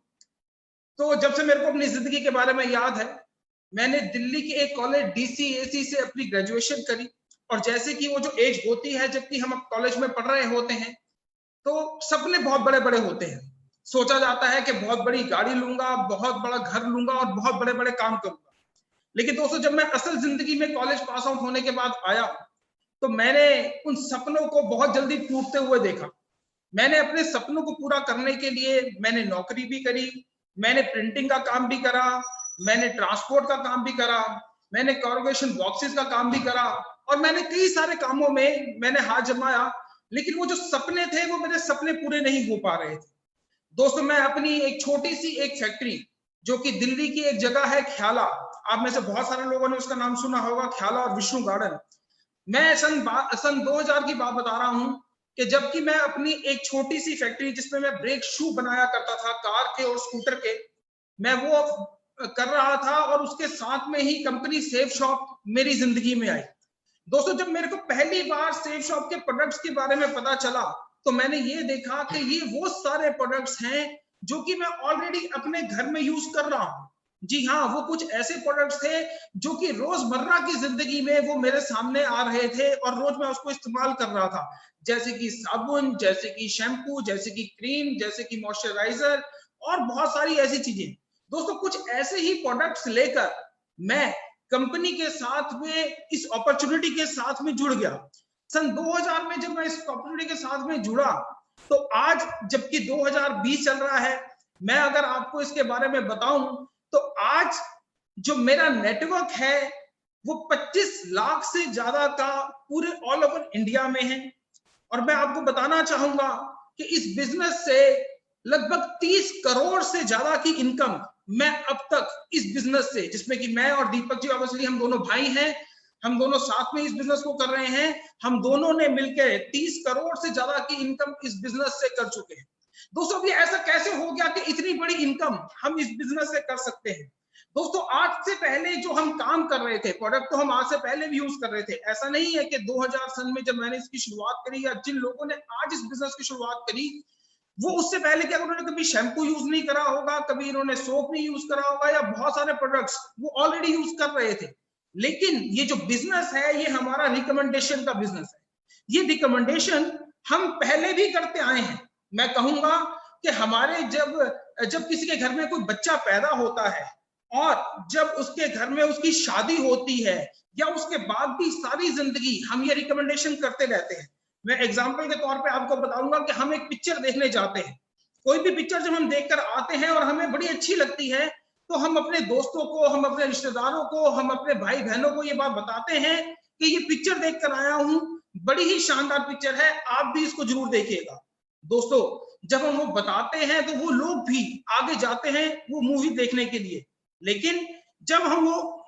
तो जब से मेरे को अपनी जिंदगी के बारे में याद है, मैंने दिल्ली के एक कॉलेज DCAC से अपनी ग्रेजुएशन करी। और जैसे कि वो जो एज होती है जबकि हम कॉलेज में पढ़ रहे होते हैं तो सपने बहुत बड़े बड़े होते हैं। सोचा जाता है कि बहुत बड़ी गाड़ी लूंगा, बहुत बड़ा घर लूंगा और बहुत बड़े बड़े काम करूंगा। लेकिन दोस्तों जब मैं असल जिंदगी में कॉलेज पास आउट होने के बाद आया तो मैंने उन सपनों को बहुत जल्दी टूटते हुए देखा। मैंने अपने सपनों को पूरा करने के लिए मैंने नौकरी भी करी, मैंने प्रिंटिंग का काम भी करा, मैंने ट्रांसपोर्ट का काम भी करा, मैंने कॉर्पोरेशन बॉक्सेस का काम भी करा और मैंने कई सारे कामों में मैंने हाथ जमाया। लेकिन वो जो सपने थे वो मेरे सपने पूरे नहीं हो पा रहे थे। दोस्तों मैं अपनी एक छोटी सी एक फैक्ट्री जो कि दिल्ली की एक जगह है ख्याला, आप में से बहुत सारे लोगों ने उसका नाम सुना होगा, ख्याला और विष्णु गार्डन। मैं सन 2000 की बात बता रहा हूं कि जबकि मैं अपनी एक छोटी सी फैक्ट्री जिसमें मैं ब्रेक शू बनाया करता था कार के और स्कूटर के, मैं वो कर रहा था और उसके साथ में ही कंपनी सेफ शॉप मेरी जिंदगी में आई। दोस्तों जब मेरे को पहली बार सेफ शॉप के प्रोडक्ट्स के बारे में पता चला तो मैंने ये देखा कि ये वो सारे प्रोडक्ट्स हैं जो कि मैं ऑलरेडी अपने घर में यूज कर रहा हूं। जी हाँ, वो कुछ ऐसे प्रोडक्ट्स थे जो कि रोजमर्रा की जिंदगी में वो मेरे सामने आ रहे थे और रोज मैं उसको इस्तेमाल कर रहा था, जैसे कि साबुन, जैसे कि शैम्पू, जैसे कि क्रीम, जैसे कि मॉइस्चराइजर और बहुत सारी ऐसी चीजें। दोस्तों कुछ ऐसे ही प्रोडक्ट्स लेकर मैं कंपनी के साथ में इस अपॉर्चुनिटी के साथ में जुड़ गया। सन 2000 में जब मैं इस अपॉर्चुनिटी के साथ में जुड़ा तो आज जबकि 2020 चल रहा है, मैं अगर आपको इसके बारे में बताऊं तो आज जो मेरा नेटवर्क है वो 25 लाख से ज्यादा का पूरे ऑल ओवर इंडिया में है। और मैं आपको बताना चाहूंगा कि इस बिजनेस से लगभग 30 करोड़ से ज्यादा की इनकम मैं अब तक इस बिजनेस से, जिसमें कि मैं और दीपक जी ऑब्वियसली हम दोनों भाई हैं, हम दोनों साथ में इस बिजनेस को कर रहे हैं, हम दोनों ने मिलकर 30 करोड़ से ज्यादा की इनकम इस बिजनेस से कर चुके हैं। दोस्तों ये ऐसा कैसे हो गया कि इतनी बड़ी इनकम हम इस बिजनेस से कर सकते हैं? दोस्तों आज से पहले जो हम काम कर रहे थे, प्रोडक्ट तो हम आज से पहले भी यूज कर रहे थे। ऐसा नहीं है कि 2000 सन में जब मैंने इसकी शुरुआत करी या जिन लोगों ने आज इस बिजनेस की शुरुआत करी वो उससे पहले क्या उन्होंने कभी शैम्पू यूज नहीं करा होगा, कभी इन्होंने सोप नहीं यूज करा होगा या बहुत सारे प्रोडक्ट्स वो ऑलरेडी यूज कर रहे थे। लेकिन ये जो बिजनेस है ये हमारा रिकमेंडेशन का बिजनेस है। ये रिकमेंडेशन हम पहले भी करते आए हैं। मैं कहूंगा कि हमारे जब किसी के घर में कोई बच्चा पैदा होता है और जब उसके घर में उसकी शादी होती है या उसके बाद भी सारी जिंदगी हम ये रिकमेंडेशन करते रहते हैं। मैं एग्जांपल के तौर पे आपको बताऊंगा कि हम एक पिक्चर देखने जाते हैं, कोई भी पिक्चर जब हम देखकर आते हैं और हमें बड़ी अच्छी लगती है तो हम अपने दोस्तों को, हम अपने रिश्तेदारों को, हम अपने भाई बहनों को ये बात बताते हैं कि ये पिक्चर देखकर आया हूं, बड़ी ही शानदार पिक्चर है, आप भी इसको जरूर देखिएगा। दोस्तों जब हम वो बताते हैं तो वो लोग भी आगे जाते हैं वो मूवी देखने के लिए। लेकिन जब हम वो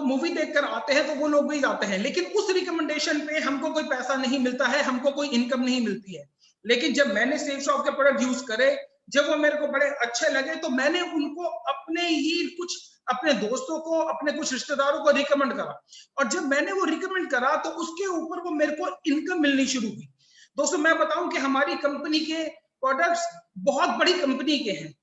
मूवी देखकर आते हैं तो वो लोग भी जाते हैं, लेकिन उस रिकमेंडेशन पे हमको कोई पैसा नहीं मिलता है, हमको कोई इनकम नहीं मिलती है। लेकिन जब मैंने सेफ शॉप के प्रोडक्ट यूज करे, जब वो मेरे को बड़े अच्छे लगे तो मैंने उनको अपने दोस्तों को, अपने कुछ रिश्तेदारों को रिकमेंड करा और जब मैंने वो रिकमेंड करा तो उसके ऊपर वो मेरे को इनकम मिलनी शुरू हुई। दोस्तों मैं बताऊं कि हमारी कंपनी के प्रोडक्ट्स बहुत बड़ी कंपनी के हैं।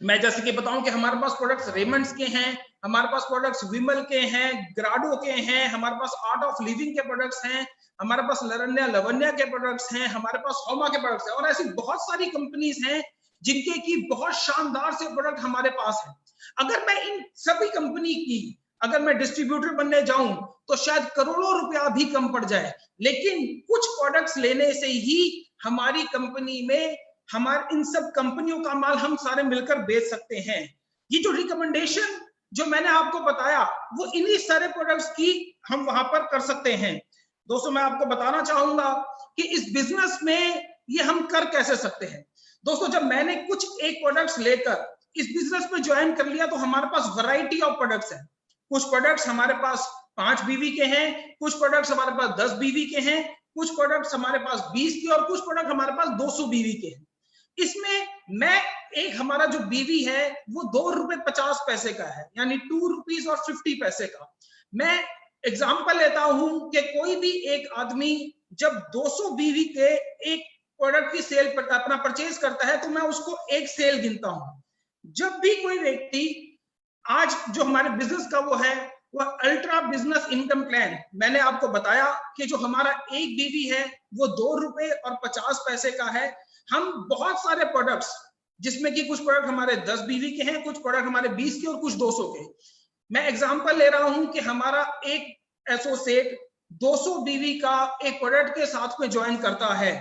मैं जैसे कि बताऊं कि हमारे पास प्रोडक्ट्स रेमंड्स के हैं, हमारे पास प्रोडक्ट्स विमल के हैं, ग्राडो के हैं, हमारे पास आर्ट ऑफ लिविंग के प्रोडक्ट्स हैं, हमारे पास लरन्या लवन्या के प्रोडक्ट्स हैं, हमारे पास होमा के प्रोडक्ट्स हैं और ऐसी बहुत सारी कंपनीज हैं जिनके की बहुत शानदार से प्रोडक्ट हमारे पास है। अगर मैं इन सभी कंपनी की अगर मैं डिस्ट्रीब्यूटर बनने जाऊं तो शायद करोड़ों रुपया भी कम पड़ जाए, लेकिन कुछ प्रोडक्ट्स लेने से ही हमारी कंपनी में हमारे इन सब कंपनियों का माल हम सारे मिलकर बेच सकते हैं। ये जो रिकमेंडेशन जो मैंने आपको बताया वो इन्हीं सारे प्रोडक्ट्स की हम वहां पर कर सकते हैं। दोस्तों मैं आपको बताना चाहूंगा कि इस बिजनेस में ये हम कर कैसे सकते हैं। दोस्तों जब मैंने कुछ एक प्रोडक्ट्स लेकर इस बिजनेस में ज्वाइन कर लिया तो हमारे पास वैरायटी ऑफ प्रोडक्ट्स है। कुछ प्रोडक्ट्स हमारे पास 5 बीवी के हैं, कुछ प्रोडक्ट्स हमारे पास 10 बीवी के हैं, कुछ प्रोडक्ट्स हमारे पास 20 के और कुछ प्रोडक्ट हमारे पास 200 बीवी के हैं। इसमें मैं एक हमारा जो बीवी है वो ₹2.50 का है, यानी ₹2.50 का। मैं एग्जांपल लेता हूं कि कोई भी एक आदमी जब 200 बीवी के एक प्रोडक्ट की सेल पर अपना परचेज करता है तो मैं उसको एक सेल गिनता हूं। जब भी कोई व्यक्ति आज जो हमारे बिजनेस का वो है वह अल्ट्रा बिजनेस इनकम प्लान, मैंने आपको बताया कि जो हमारा एक बीवी है वो ₹2.50 का है। हम बहुत सारे प्रोडक्ट्स जिसमें कि कुछ प्रोडक्ट हमारे 10 बीवी के हैं, कुछ प्रोडक्ट हमारे 20 के और कुछ 200 के। मैं एग्जांपल ले रहा हूं कि हमारा एक एसोसिएट 200 बीवी का एक प्रोडक्ट के साथ में ज्वाइन करता है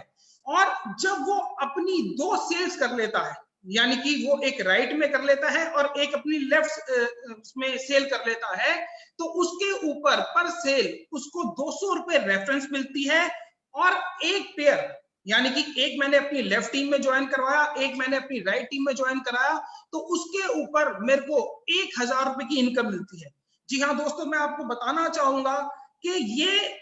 और जब वो अपनी 2 सेल्स कर लेता है, यानी कि वो एक राइट में कर लेता है और एक अपनी लेफ्ट में सेल कर लेता है, तो उसके ऊपर पर सेल उसको ₹200 रेफरेंस मिलती है। और एक पेयर, यानी कि एक मैंने अपनी लेफ्ट टीम में ज्वाइन करवाया, एक मैंने अपनी राइट टीम में ज्वाइन कराया, तो उसके ऊपर मेरे को ₹1000 की इनकम मिलती है। जी हाँ दोस्तों, मैं आपको बताना चाहूंगा कि ये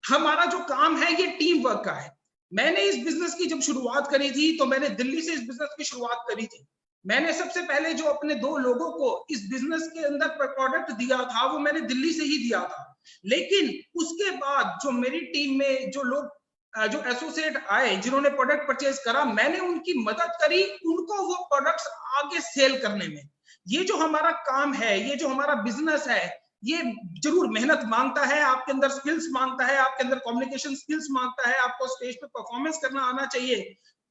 हमारा जो काम है ये टीम वर्क का है। मैंने इस बिजनेस की जब शुरुआत करी थी तो मैंने दिल्ली से इस बिजनेस की शुरुआत करी थी। मैंने सबसे पहले जो अपने 2 लोगों को इस बिजनेस के अंदर प्रोडक्ट दिया था वो मैंने दिल्ली से ही दिया था। लेकिन उसके बाद जो मेरी टीम में जो लोग जो एसोसिएट आए जिन्होंने प्रोडक्ट परचेज करा, मैंने उनकी मदद करी उनको वो प्रोडक्ट्स आगे सेल करने में। ये जो हमारा काम है, ये जो हमारा बिजनेस है, ये जरूर मेहनत मांगता है, आपके अंदर स्किल्स मांगता है, आपके अंदर कम्युनिकेशन स्किल्स मांगता है, आपको स्टेज पे परफॉर्मेंस करना आना चाहिए।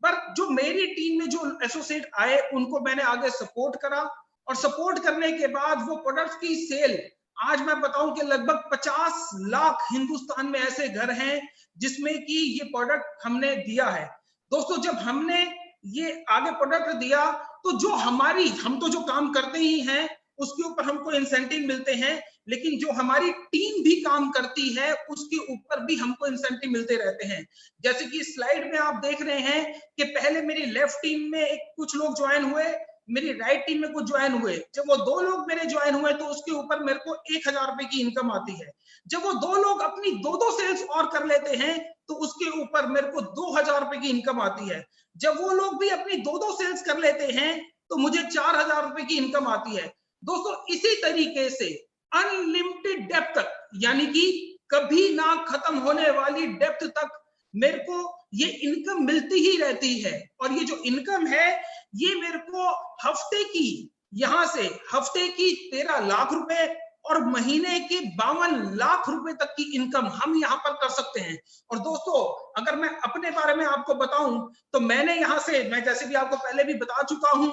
पर जो मेरी टीम में जो एसोसिएट आए उनको मैंने आगे सपोर्ट करा और सपोर्ट करने के बाद वो प्रोडक्ट्स की सेल, आज मैं बताऊं कि लगभग 50 लाख हिंदुस्तान में ऐसे घर हैं जिसमें कि ये प्रोडक्ट हमने दिया है। दोस्तों, जब हमने ये आगे प्रोडक्ट दिया तो जो हम तो जो काम करते ही हैं उसके ऊपर हमको इंसेंटिव मिलते हैं, लेकिन जो हमारी टीम भी काम करती है उसके ऊपर भी हमको इंसेंटिव मिलते रहते हैं। जैसे कि स्लाइड में आप देख रहे हैं कि पहले मेरी लेफ्ट टीम में कुछ लोग ज्वाइन हुए, मेरी राइट टीम में कुछ ज्वाइन हुए। जब वो 2 लोग मेरे ज्वाइन हुए तो उसके ऊपर मेरे को ₹1000 की इनकम आती है। जब वो 2 लोग अपनी 2 सेल्स और कर लेते हैं तो उसके ऊपर मेरे को ₹2000 की इनकम आती है। जब वो लोग भी अपनी 2 सेल्स कर लेते हैं तो मुझे ₹4000 की इनकम आती है। दोस्तों, इसी तरीके से अनलिमिटेड डेप्थ तक, यानी कि कभी ना खत्म होने वाली डेप्थ तक मेरे को ये इनकम मिलती ही रहती है। और ये जो इनकम है ये मेरे को हफ्ते की, यहां से हफ्ते की 13 लाख रुपए और महीने के 52 लाख रुपए तक की इनकम हम यहाँ पर कर सकते हैं। और दोस्तों, अगर मैं अपने बारे में आपको बताऊं तो मैंने यहाँ से, मैं जैसे कि आपको पहले भी बता चुका हूं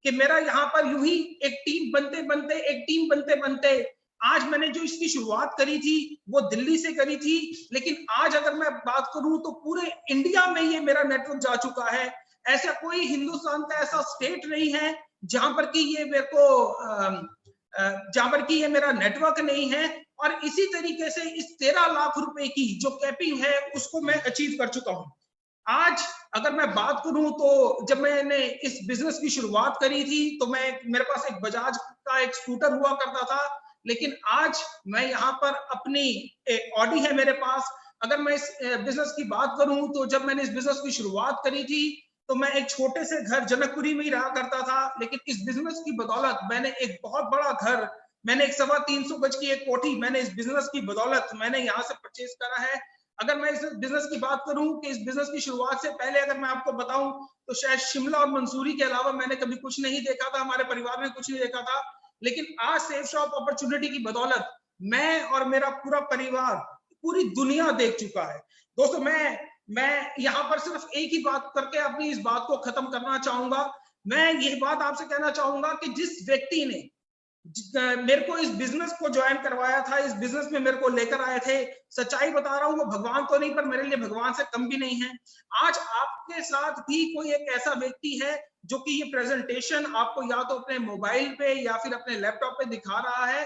कि मेरा यहाँ पर यूं ही एक टीम बनते बनते आज मैंने जो इसकी शुरुआत करी थी वो दिल्ली से करी थी, लेकिन आज अगर मैं बात करूं तो पूरे इंडिया में ये मेरा नेटवर्क जा चुका है। ऐसा कोई हिंदुस्तान का ऐसा स्टेट नहीं है जहां पर कि ये मेरे को जहां पर कि ये मेरा नेटवर्क नहीं है। और इसी तरीके से इस 13 लाख रुपए की जो कैपिंग है उसको मैं अचीव कर चुका हूं। आज अगर मैं बात करूं तो जब मैंने इस बिजनेस की शुरुआत करी थी तो मेरे पास एक बजाज का एक स्कूटर हुआ करता था, लेकिन आज मैं यहाँ पर अपनी एक ऑडी है मेरे पास। अगर मैं इस बिजनेस की बात करूं तो जब मैंने इस बिजनेस की शुरुआत करी थी तो मैं एक छोटे से घर जनकपुरी में ही रहा करता था, लेकिन इस बिजनेस की बदौलत मैंने एक बहुत बड़ा घर, मैंने एक 325 गज की एक कोठी मैंने इस बिजनेस की बदौलत मैंने यहाँ से परचेज करा है। अगर मैं इस बिजनेस की बात करूं कि इस बिजनेस की शुरुआत से पहले अगर मैं आपको बताऊं तो शायद शिमला और मंसूरी के अलावा मैंने कभी कुछ नहीं देखा था, हमारे परिवार ने कुछ नहीं देखा था। लेकिन आज सेफ शॉप अपॉर्चुनिटी की बदौलत मैं और मेरा पूरा परिवार पूरी दुनिया देख चुका है। दोस्तों, मैं यहाँ पर सिर्फ एक ही बात करके अपनी इस बात को खत्म करना चाहूंगा। मैं ये बात आपसे कहना चाहूंगा कि जिस व्यक्ति ने मेरे को इस बिजनेस को ज्वाइन करवाया था, इस बिजनेस में मेरे को लेकर आए थे, सच्चाई बता रहा हूँ वो भगवान तो नहीं पर मेरे लिए भगवान से कम भी नहीं है। आज आपके साथ भी कोई एक ऐसा व्यक्ति है जो कि ये प्रेजेंटेशन आपको या तो अपने मोबाइल पे या फिर अपने लैपटॉप पे दिखा रहा है।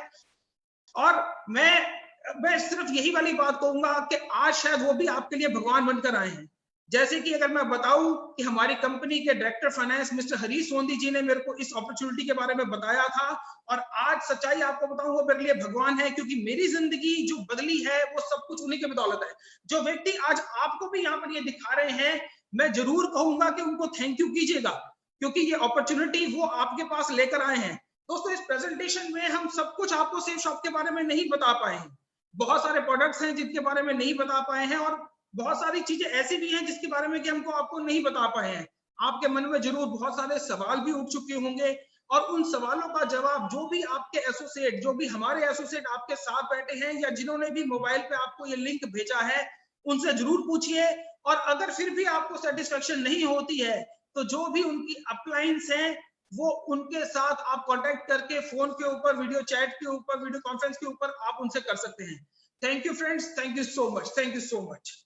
और मैं सिर्फ यही वाली बात कहूंगा कि आज शायद वो भी आपके लिए भगवान बनकर आए हैं। जैसे कि अगर मैं बताऊं कि हमारी कंपनी के डायरेक्टर फाइनेंस मिस्टर हरीश सोंधी जी ने मेरे को इस अपॉर्चुनिटी के बारे में बताया था, और आज सच्चाई आपको बताऊं वो मेरे लिए भगवान है, क्योंकि मेरी जिंदगी जो बदली है वो सब कुछ उन्हीं की बदौलत है। जो व्यक्ति आज आपको भी यहाँ पर ये दिखा रहे हैं, मैं जरूर कहूंगा कि उनको थैंक यू कीजिएगा, क्योंकि ये अपॉर्चुनिटी वो आपके पास लेकर आए हैं। दोस्तों, इस प्रेजेंटेशन में हम सब कुछ आपको सेफ शॉप के बारे में नहीं बता पाए हैं। बहुत सारे प्रोडक्ट्स हैं जिनके बारे में नहीं बता पाए हैं, और बहुत सारी चीजें ऐसी भी हैं जिसके बारे में कि हमको आपको नहीं बता पाए हैं। आपके मन में जरूर बहुत सारे सवाल भी उठ चुके होंगे, और उन सवालों का जवाब जो भी आपके एसोसिएट, जो भी हमारे एसोसिएट आपके साथ बैठे हैं, या जिन्होंने भी मोबाइल पे आपको ये लिंक भेजा है, उनसे जरूर पूछिए। और अगर फिर भी आपको सेटिस्फेक्शन नहीं होती है, तो जो भी उनकी अपलाइंस हैं, वो उनके साथ आप कांटेक्ट करके फोन के ऊपर, वीडियो चैट के ऊपर, वीडियो कॉन्फ्रेंस के ऊपर आप उनसे कर सकते हैं। Thank you friends, thank you so much, thank you so much.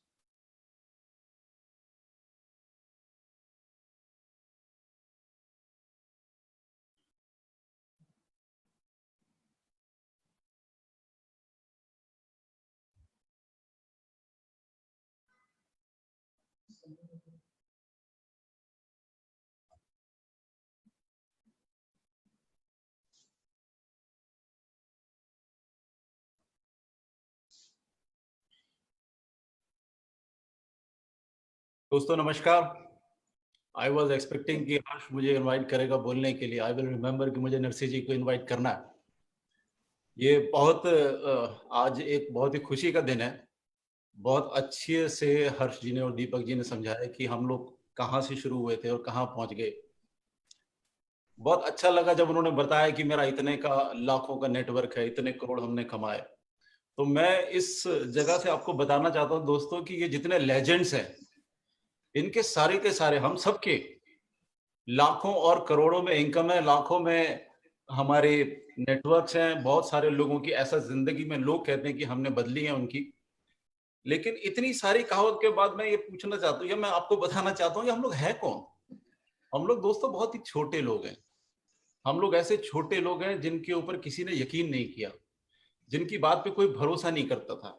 दोस्तों नमस्कार। आई वॉज एक्सपेक्टिंग कि हर्ष मुझे इनवाइट करेगा बोलने के लिए। आई विल रिमेम्बर कि मुझे नरसी जी को इनवाइट करना है। ये बहुत आज एक बहुत ही खुशी का दिन है। बहुत अच्छे से हर्ष जी ने और दीपक जी ने समझाया कि हम लोग कहाँ से शुरू हुए थे और कहाँ पहुंच गए। बहुत अच्छा लगा जब उन्होंने बताया कि मेरा इतने का लाखों का नेटवर्क है, इतने करोड़ हमने कमाए। तो मैं इस जगह से आपको बताना चाहता हूँ दोस्तों कि ये जितने लेजेंड्स हैं, इनके सारे के सारे हम सबके लाखों और करोड़ों में इनकम है, लाखों में हमारे नेटवर्क्स हैं। बहुत सारे लोगों की ऐसा जिंदगी में लोग कहते हैं कि हमने बदली है उनकी। लेकिन इतनी सारी कहावत के बाद मैं ये पूछना चाहता हूँ या मैं आपको बताना चाहता हूँ, ये हम लोग हैं कौन? हम लोग दोस्तों बहुत ही छोटे लोग हैं। हम लोग ऐसे छोटे लोग हैं जिनके ऊपर किसी ने यकीन नहीं किया, जिनकी बात पे कोई भरोसा नहीं करता था।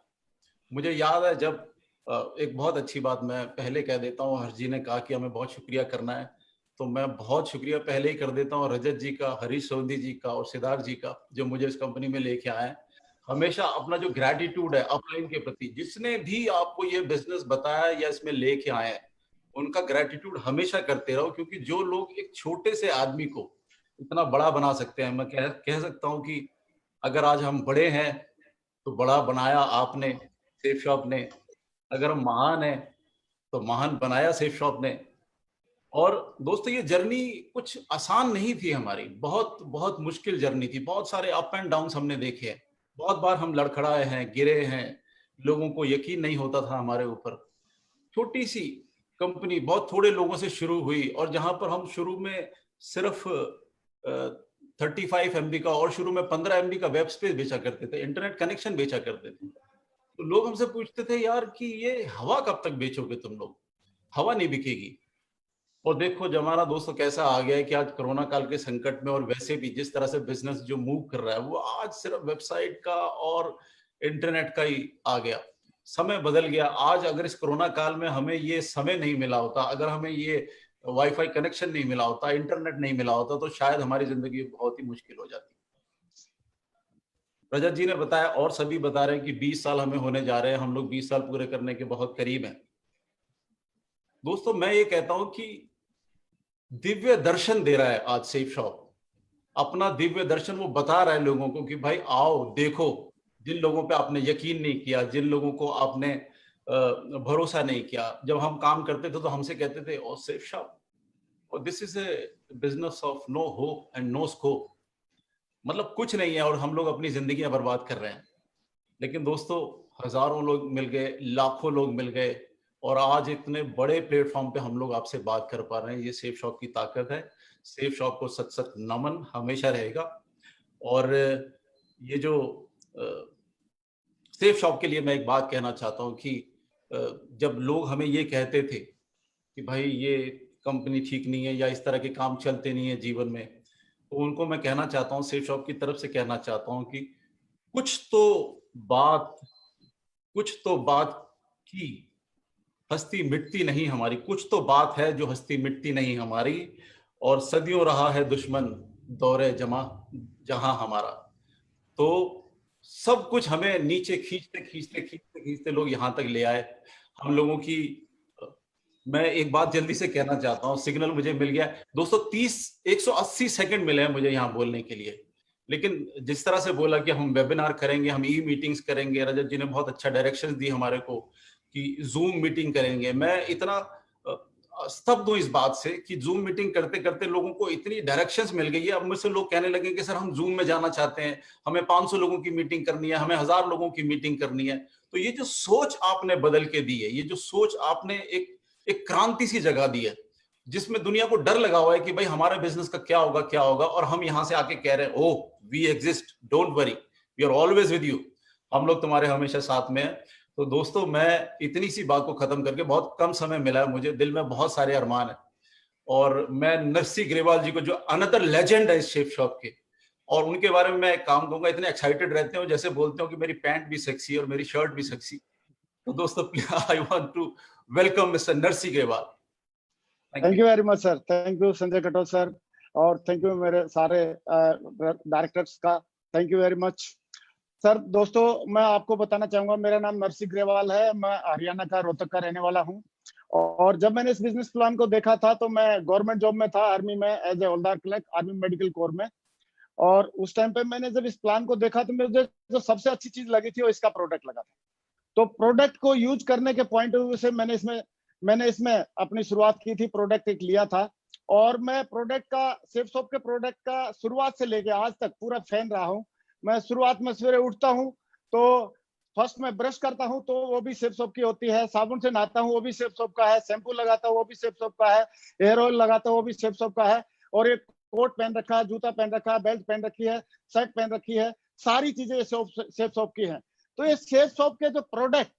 मुझे याद है जब एक बहुत अच्छी बात मैं पहले कह देता हूँ, हर्ष जी ने कहा कि हमें बहुत शुक्रिया करना है, तो मैं बहुत शुक्रिया पहले ही कर देता हूँ रजत जी का, हरीश सोंधी जी का और सिद्धार्थ जी का, जो मुझे इस कंपनी में लेके आए हैं। हमेशा अपना जो ग्रैटिट्यूड है अपलाइन के प्रति, जिसने भी आपको ये बिजनेस बताया या इसमें लेके आए हैं, उनका ग्रैटिट्यूड हमेशा करते रहो, क्योंकि जो लोग एक छोटे से आदमी को इतना बड़ा बना सकते हैं, मैं कह सकता हूँ कि अगर आज हम बड़े हैं तो बड़ा बनाया आपने, सेफ शॉप ने। अगर हम महान है तो महान बनाया सेफ शॉप ने। और दोस्तों ये जर्नी कुछ आसान नहीं थी हमारी, बहुत बहुत मुश्किल जर्नी थी। बहुत सारे अप एंड डाउन हमने देखे हैं, बहुत बार हम लड़खड़ाए हैं, गिरे हैं, लोगों को यकीन नहीं होता था हमारे ऊपर। छोटी सी कंपनी बहुत थोड़े लोगों से शुरू हुई, और जहां पर हम शुरू में सिर्फ 35 MB का और शुरू में 15 MB का वेब स्पेस बेचा करते थे, इंटरनेट कनेक्शन बेचा करते थे। तो लोग हमसे पूछते थे यार कि ये हवा कब तक बेचोगे तुम लोग, हवा नहीं बिकेगी। और देखो जमाना दोस्तों कैसा आ गया है कि आज कोरोना काल के संकट में और वैसे भी जिस तरह से बिजनेस जो मूव कर रहा है, वो आज सिर्फ वेबसाइट का और इंटरनेट का ही आ गया। समय बदल गया। आज अगर इस कोरोना काल में हमें ये समय नहीं मिला होता, अगर हमें ये वाईफाई कनेक्शन नहीं मिला होता, इंटरनेट नहीं मिला होता, तो शायद हमारी जिंदगी बहुत ही मुश्किल हो जाती। रजत जी ने बताया और सभी बता रहे हैं कि 20 साल हमें होने जा रहे हैं, हम लोग 20 साल पूरे करने के बहुत करीब हैं। दोस्तों मैं ये कहता हूं कि दिव्य दर्शन दे रहा है आज सेफ शॉप, अपना दिव्य दर्शन वो बता रहा है लोगों को कि भाई आओ देखो। जिन लोगों पे आपने यकीन नहीं किया, जिन लोगों को आपने भरोसा नहीं किया, जब हम काम करते थे तो हमसे कहते थे ओ सेफ शॉप, और this is a business of no hope and no scope, मतलब कुछ नहीं है और हम लोग अपनी जिंदगियां बर्बाद कर रहे हैं। लेकिन दोस्तों हजारों लोग मिल गए, लाखों लोग मिल गए, और आज इतने बड़े प्लेटफॉर्म पे हम लोग आपसे बात कर पा रहे हैं। ये सेफ शॉप की ताकत है। सेफ शॉप को सच सच नमन हमेशा रहेगा। और ये जो सेफ शॉप के लिए मैं एक बात कहना चाहता हूँ कि जब लोग हमें ये कहते थे कि भाई ये कंपनी ठीक नहीं है या इस तरह के काम चलते नहीं है जीवन में, तो उनको मैं कहना चाहता हूँ, सेफ शॉप की तरफ से कहना चाहता हूँ कि कुछ तो बात की हस्ती मिटती नहीं हमारी, कुछ तो बात है जो हस्ती मिटती नहीं हमारी, और सदियों रहा है दुश्मन दौरे जमा जहां हमारा। तो सब कुछ हमें नीचे खींचते खींचते खींचते खींचते लोग यहाँ तक ले आए। हम लोगों की, मैं एक बात जल्दी से कहना चाहता हूँ, सिग्नल मुझे मिल गया दोस्तों, 180 सेकंड मिले हैं मुझे यहाँ बोलने के लिए। लेकिन जिस तरह से बोला कि हम वेबिनार करेंगे, हम ई मीटिंग्स करेंगे, रजत जी ने बहुत अच्छा डायरेक्शंस दी हमारे को कि जूम मीटिंग करेंगे। मैं इतना स्तब्ध हूं इस बात से कि जूम मीटिंग करते करते लोगों को इतनी डायरेक्शंस मिल गई है। अब मुझसे लोग कहने लगे कि सर हम जूम में जाना चाहते हैं, हमें 500 लोगों की मीटिंग करनी है, हमें 1000 लोगों की मीटिंग करनी है। तो ये जो सोच आपने बदल के दी है, ये जो सोच आपने एक क्रांति सी जगा दी है, जिसमें दुनिया को डर लगा हुआ है कि भाई हमारे बिजनेस का क्या होगा क्या होगा, और हम यहां से आके कह रहे हैं oh we exist, don't worry, we are always with you, हम लोग तुम्हारे हमेशा साथ में हैं। तो दोस्तों, मैं इतनी सी बात को खत्म करके, बहुत कम समय मिला है मुझे, दिल में बहुत सारे अरमान है, और मैं नरसी ग्रेवाल जी को, जो अनदर लेजेंड है इस शेप शॉप के, और उनके बारे में मैं एक काम कहूंगा, इतने एक्साइटेड रहते हो, जैसे बोलते हो कि मेरी पैंट भी सेक्सी और मेरी शर्ट भी सेक्सी। तो दोस्तों I want to welcome mister Narsi Grewal. Thank you very much sir, thank you Sanjay Katoch sir, और थैंक यू मेरे सारे डायरेक्टर्स का, thank you very much sir. दोस्तों, मैं आपको बताना चाहूंगा, मेरा नाम नरसी ग्रेवाल है, मैं हरियाणा का रोहतक का रहने वाला हूं। और जब मैंने इस बिजनेस प्लान को देखा था तो मैं गवर्नमेंट जॉब में था, आर्मी में, as a havildar clerk, army medical corps में। और उस टाइम पे मैंने जब इस प्लान को देखा तो मुझे जो सबसे अच्छी चीज लगी थी वो इसका प्रोडक्ट लगा था। तो प्रोडक्ट को यूज करने के पॉइंट ऑफ व्यू से मैंने इसमें अपनी शुरुआत की थी, प्रोडक्ट एक लिया था। और मैं प्रोडक्ट का, सेफ शॉप के प्रोडक्ट का शुरुआत से लेके आज तक पूरा फैन रहा हूँ। मैं शुरुआत में सवेरे उठता हूँ तो फर्स्ट में ब्रश करता हूँ तो वो भी सेफ शॉप की होती है, साबुन से नहाता हूँ वो भी सेफ शॉप का है, शैम्पू लगाता हूँ वो भी सेफ शॉप का है, हेयर ऑयल लगाता हूँ वो भी सेफ शॉप का है, और एक कोट पहन रखा है, जूता पहन रखा है, बेल्ट पहन रखी है, शर्ट पहन रखी है, सारी चीजें सेफ शॉप की हैं। तो ये सेफ शॉप के जो प्रोडक्ट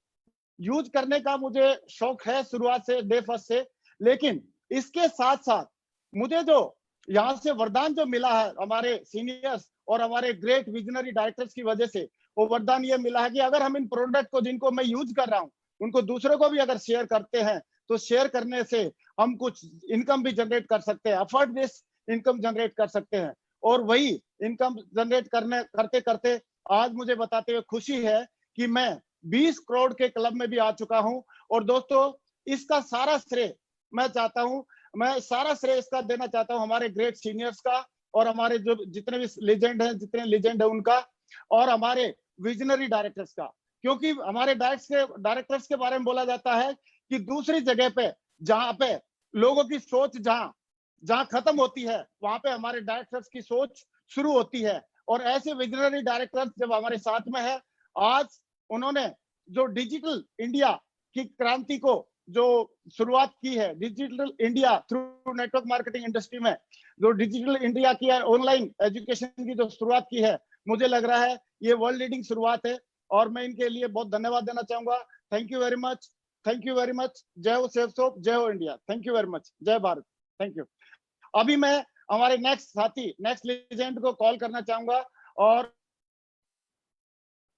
यूज करने का मुझे शौक है शुरुआत से, डे फर्स्ट से। लेकिन इसके साथ साथ मुझे जो यहाँ से वरदान जो मिला है हमारे सीनियर्स और हमारे ग्रेट विजनरी डायरेक्टर्स की वजह से, वो वरदान ये मिला है कि अगर हम इन प्रोडक्ट को, जिनको मैं यूज कर रहा हूँ, उनको दूसरों को भी अगर शेयर करते हैं तो शेयर करने से हम कुछ इनकम भी जनरेट कर सकते हैं, अफोर्ड बेस इनकम जनरेट कर सकते हैं। और वही इनकम जनरेट करते करते आज मुझे बताते हुए खुशी है कि मैं 20 करोड़ के क्लब में भी आ चुका हूं। और दोस्तों, इसका सारा श्रेय मैं सारा श्रेय इसका देना चाहता हूं हमारे ग्रेट सीनियर्स का, और हमारे जो जितने भी लेजेंड है उनका, और हमारे विजनरी डायरेक्टर्स का। क्योंकि हमारे डायरेक्टर्स के बारे में बोला जाता है कि दूसरी जगह पे, जहां पे लोगों की सोच जहां खत्म होती है, वहां पे हमारे डायरेक्टर्स की सोच शुरू होती है। और ऐसे विजनरी डायरेक्टर्स जब हमारे साथ में है, आज उन्होंने जो डिजिटल इंडिया की क्रांति को जो शुरुआत की है, digital India through network marketing industry में जो डिजिटल इंडिया की ऑनलाइन एजुकेशन की जो शुरुआत की है, मुझे लग रहा है ये वर्ल्ड लीडिंग शुरुआत है। और मैं इनके लिए बहुत धन्यवाद देना चाहूंगा। Thank you very much, thank you very much. जय हो सेफ शॉप, जय हो India. Thank you very much, जय भारत, थैंक यू। अभी मैं हमारे नेक्स्ट साथी, नेक्स्ट लेजेंड को कॉल करना चाहूंगा, और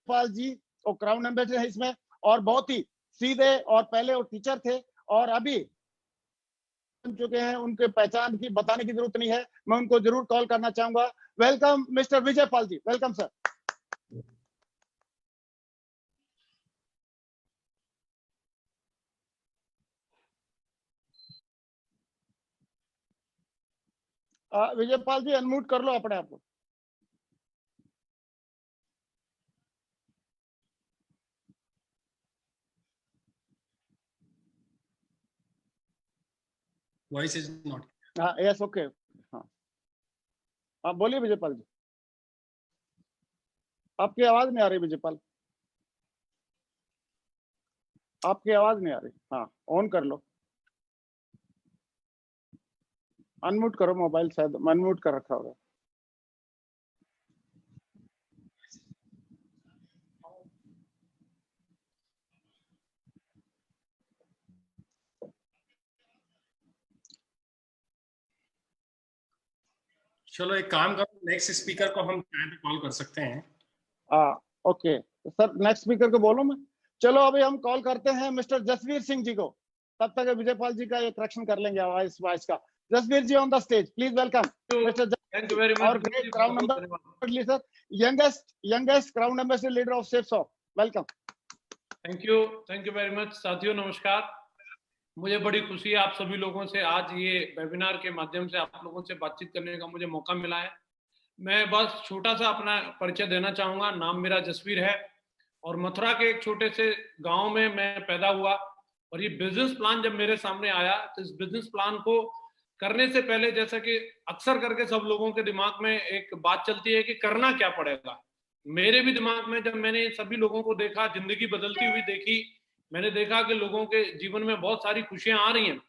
पाल जी और क्राउन एम्बेसडर है इसमें, और बहुत ही सीधे, और पहले वो टीचर थे और अभी बन चुके हैं, उनके पहचान की बताने की जरूरत नहीं है, मैं उनको जरूर कॉल करना चाहूंगा। Welcome mister Vijay Pal ji, welcome sir. Vijay Pal ji unmute कर लो अपने आप को। Voice is not. हाँ, यस, ओके। हाँ, आप बोलिए विजय पाल जी। आपकी आवाज नहीं आ रही विजय पाल, आपकी आवाज नहीं आ रही। हाँ, ऑन कर लो, अनम्यूट करो मोबाइल, शायद अनम्यूट कर रखा होगा। चलो एक काम करो, नेक्स्ट स्पीकर को हम कॉल कर सकते हैं। ओके सर, नेक्स्ट स्पीकर को बोलो मैं। चलो अभी हम कॉल करते हैं मिस्टर जसवीर सिंह जी को। तब तक विजयपाल जी का एक करेक्शन कर लेंगे वॉइस का। Jasvir ji on the stage, please welcome mister. Thank you very much. और great crown number leader, youngest crown ambassador leader of Safesoft, welcome. Thank you very much. साथियों नमस्कार, मुझे बड़ी खुशी है आप सभी लोगों से आज ये वेबिनार के माध्यम से आप लोगों से बातचीत करने का मुझे मौका मिला है। मैं बस छोटा सा अपना परिचय देना चाहूँगा। नाम मेरा जसवीर है और मथुरा के एक छोटे से गांव में मैं पैदा हुआ। और ये बिजनेस प्लान जब मेरे सामने आया तो इस बिजनेस प्लान को करने से पहले, जैसा कि अक्सर करके सब लोगों के दिमाग में एक बात चलती है कि करना क्या पड़ेगा, मेरे भी दिमाग में जब मैंने सभी लोगों को देखा, जिंदगी बदलती हुई देखी, मैंने देखा कि लोगों के जीवन में बहुत सारी खुशियां आ रही हैं,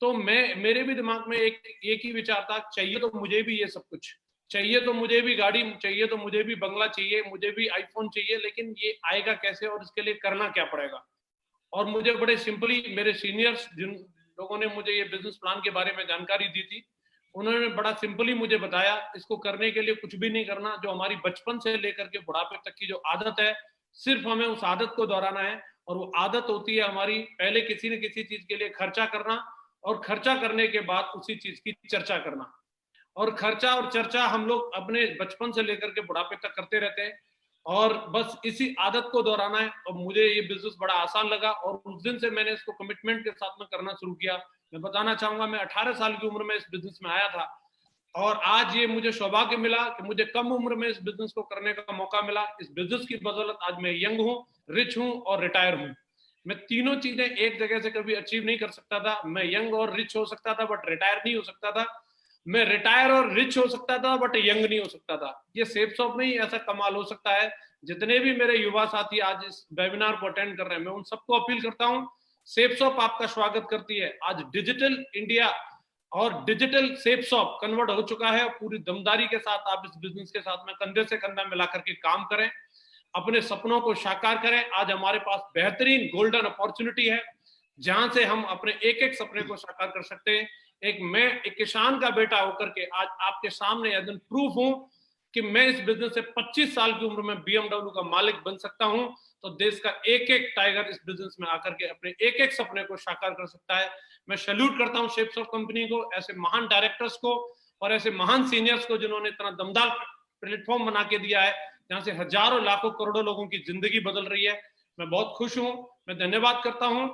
तो मेरे भी दिमाग में एक ही विचार था, चाहिए तो मुझे भी ये सब कुछ चाहिए, तो मुझे भी गाड़ी चाहिए, तो मुझे भी बंगला चाहिए, मुझे भी आईफोन चाहिए, लेकिन ये आएगा कैसे और इसके लिए करना क्या पड़ेगा। और मुझे बड़े सिंपली मेरे सीनियर्स जिन लोगों ने मुझे ये बिजनेस प्लान के बारे में जानकारी दी थी, उन्होंने बड़ा सिंपली मुझे बताया, इसको करने के लिए कुछ भी नहीं करना, जो हमारी बचपन से लेकर के बुढ़ापे तक की जो आदत है, सिर्फ हमें उस आदत को दोहराना है। और वो आदत होती है हमारी पहले किसी न किसी चीज के लिए खर्चा करना, और खर्चा करने के बाद उसी चीज की चर्चा करना। और खर्चा और चर्चा हम लोग अपने बचपन से लेकर के बुढ़ापे तक करते रहते हैं, और बस इसी आदत को दोहराना है। और मुझे ये बिजनेस बड़ा आसान लगा और उस दिन से मैंने इसको कमिटमेंट के साथ में करना शुरू किया। मैं बताना चाहूंगा, मैं 18 साल की उम्र में इस बिजनेस में आया था, और आज ये मुझे सौभाग्य मिला कि मुझे कम उम्र में इस बिजनेस को करने का मौका मिला। इस बिजनेस की बदौलत आज मैं यंग हूँ, रिच हूँ और रिटायर हूँ। मैं तीनों चीजें एक जगह से कभी अचीव नहीं कर सकता था। मैं यंग और रिच हो सकता था बट रिटायर नहीं हो सकता था। मैं रिटायर और रिच हो सकता था बट यंग नहीं हो सकता था। ये सेफसॉफ्ट में ही ऐसा कमाल हो सकता है। जितने भी मेरे युवा साथी आज इस वेबिनार को अटेंड कर रहे हैं, मैं उन सबको अपील करता हूँ, सेफसॉफ्ट आपका स्वागत करती है। आज डिजिटल इंडिया और डिजिटल सेफसॉफ्ट कन्वर्ट हो चुका है। पूरी दमदारी के साथ आप इस बिजनेस के साथ में कंधे से कंधा मिलाकर के काम करें, अपने सपनों को साकार करें। आज हमारे पास बेहतरीन गोल्डन अपॉर्चुनिटी है जहां से हम अपने एक एक सपने को साकार कर सकते हैं। मैं एक किसान का बेटा होकर के आज आपके सामने एज एन प्रूफ हूं कि मैं इस बिजनेस से 25 साल की उम्र में BMW का मालिक बन सकता हूं। तो देश का एक एक टाइगर इस बिजनेस में आकर के अपने एक एक सपने को साकार कर सकता है। मैं सैल्यूट करता हूं सेफसॉफ्ट कंपनी को, ऐसे महान डायरेक्टर्स को और ऐसे महान सीनियर्स को जिन्होंने इतना दमदार प्लेटफॉर्म बना के दिया है जहां से हजारों लाखों करोड़ों लोगों की जिंदगी बदल रही है। मैं बहुत खुश हूं, मैं धन्यवाद करता हूं।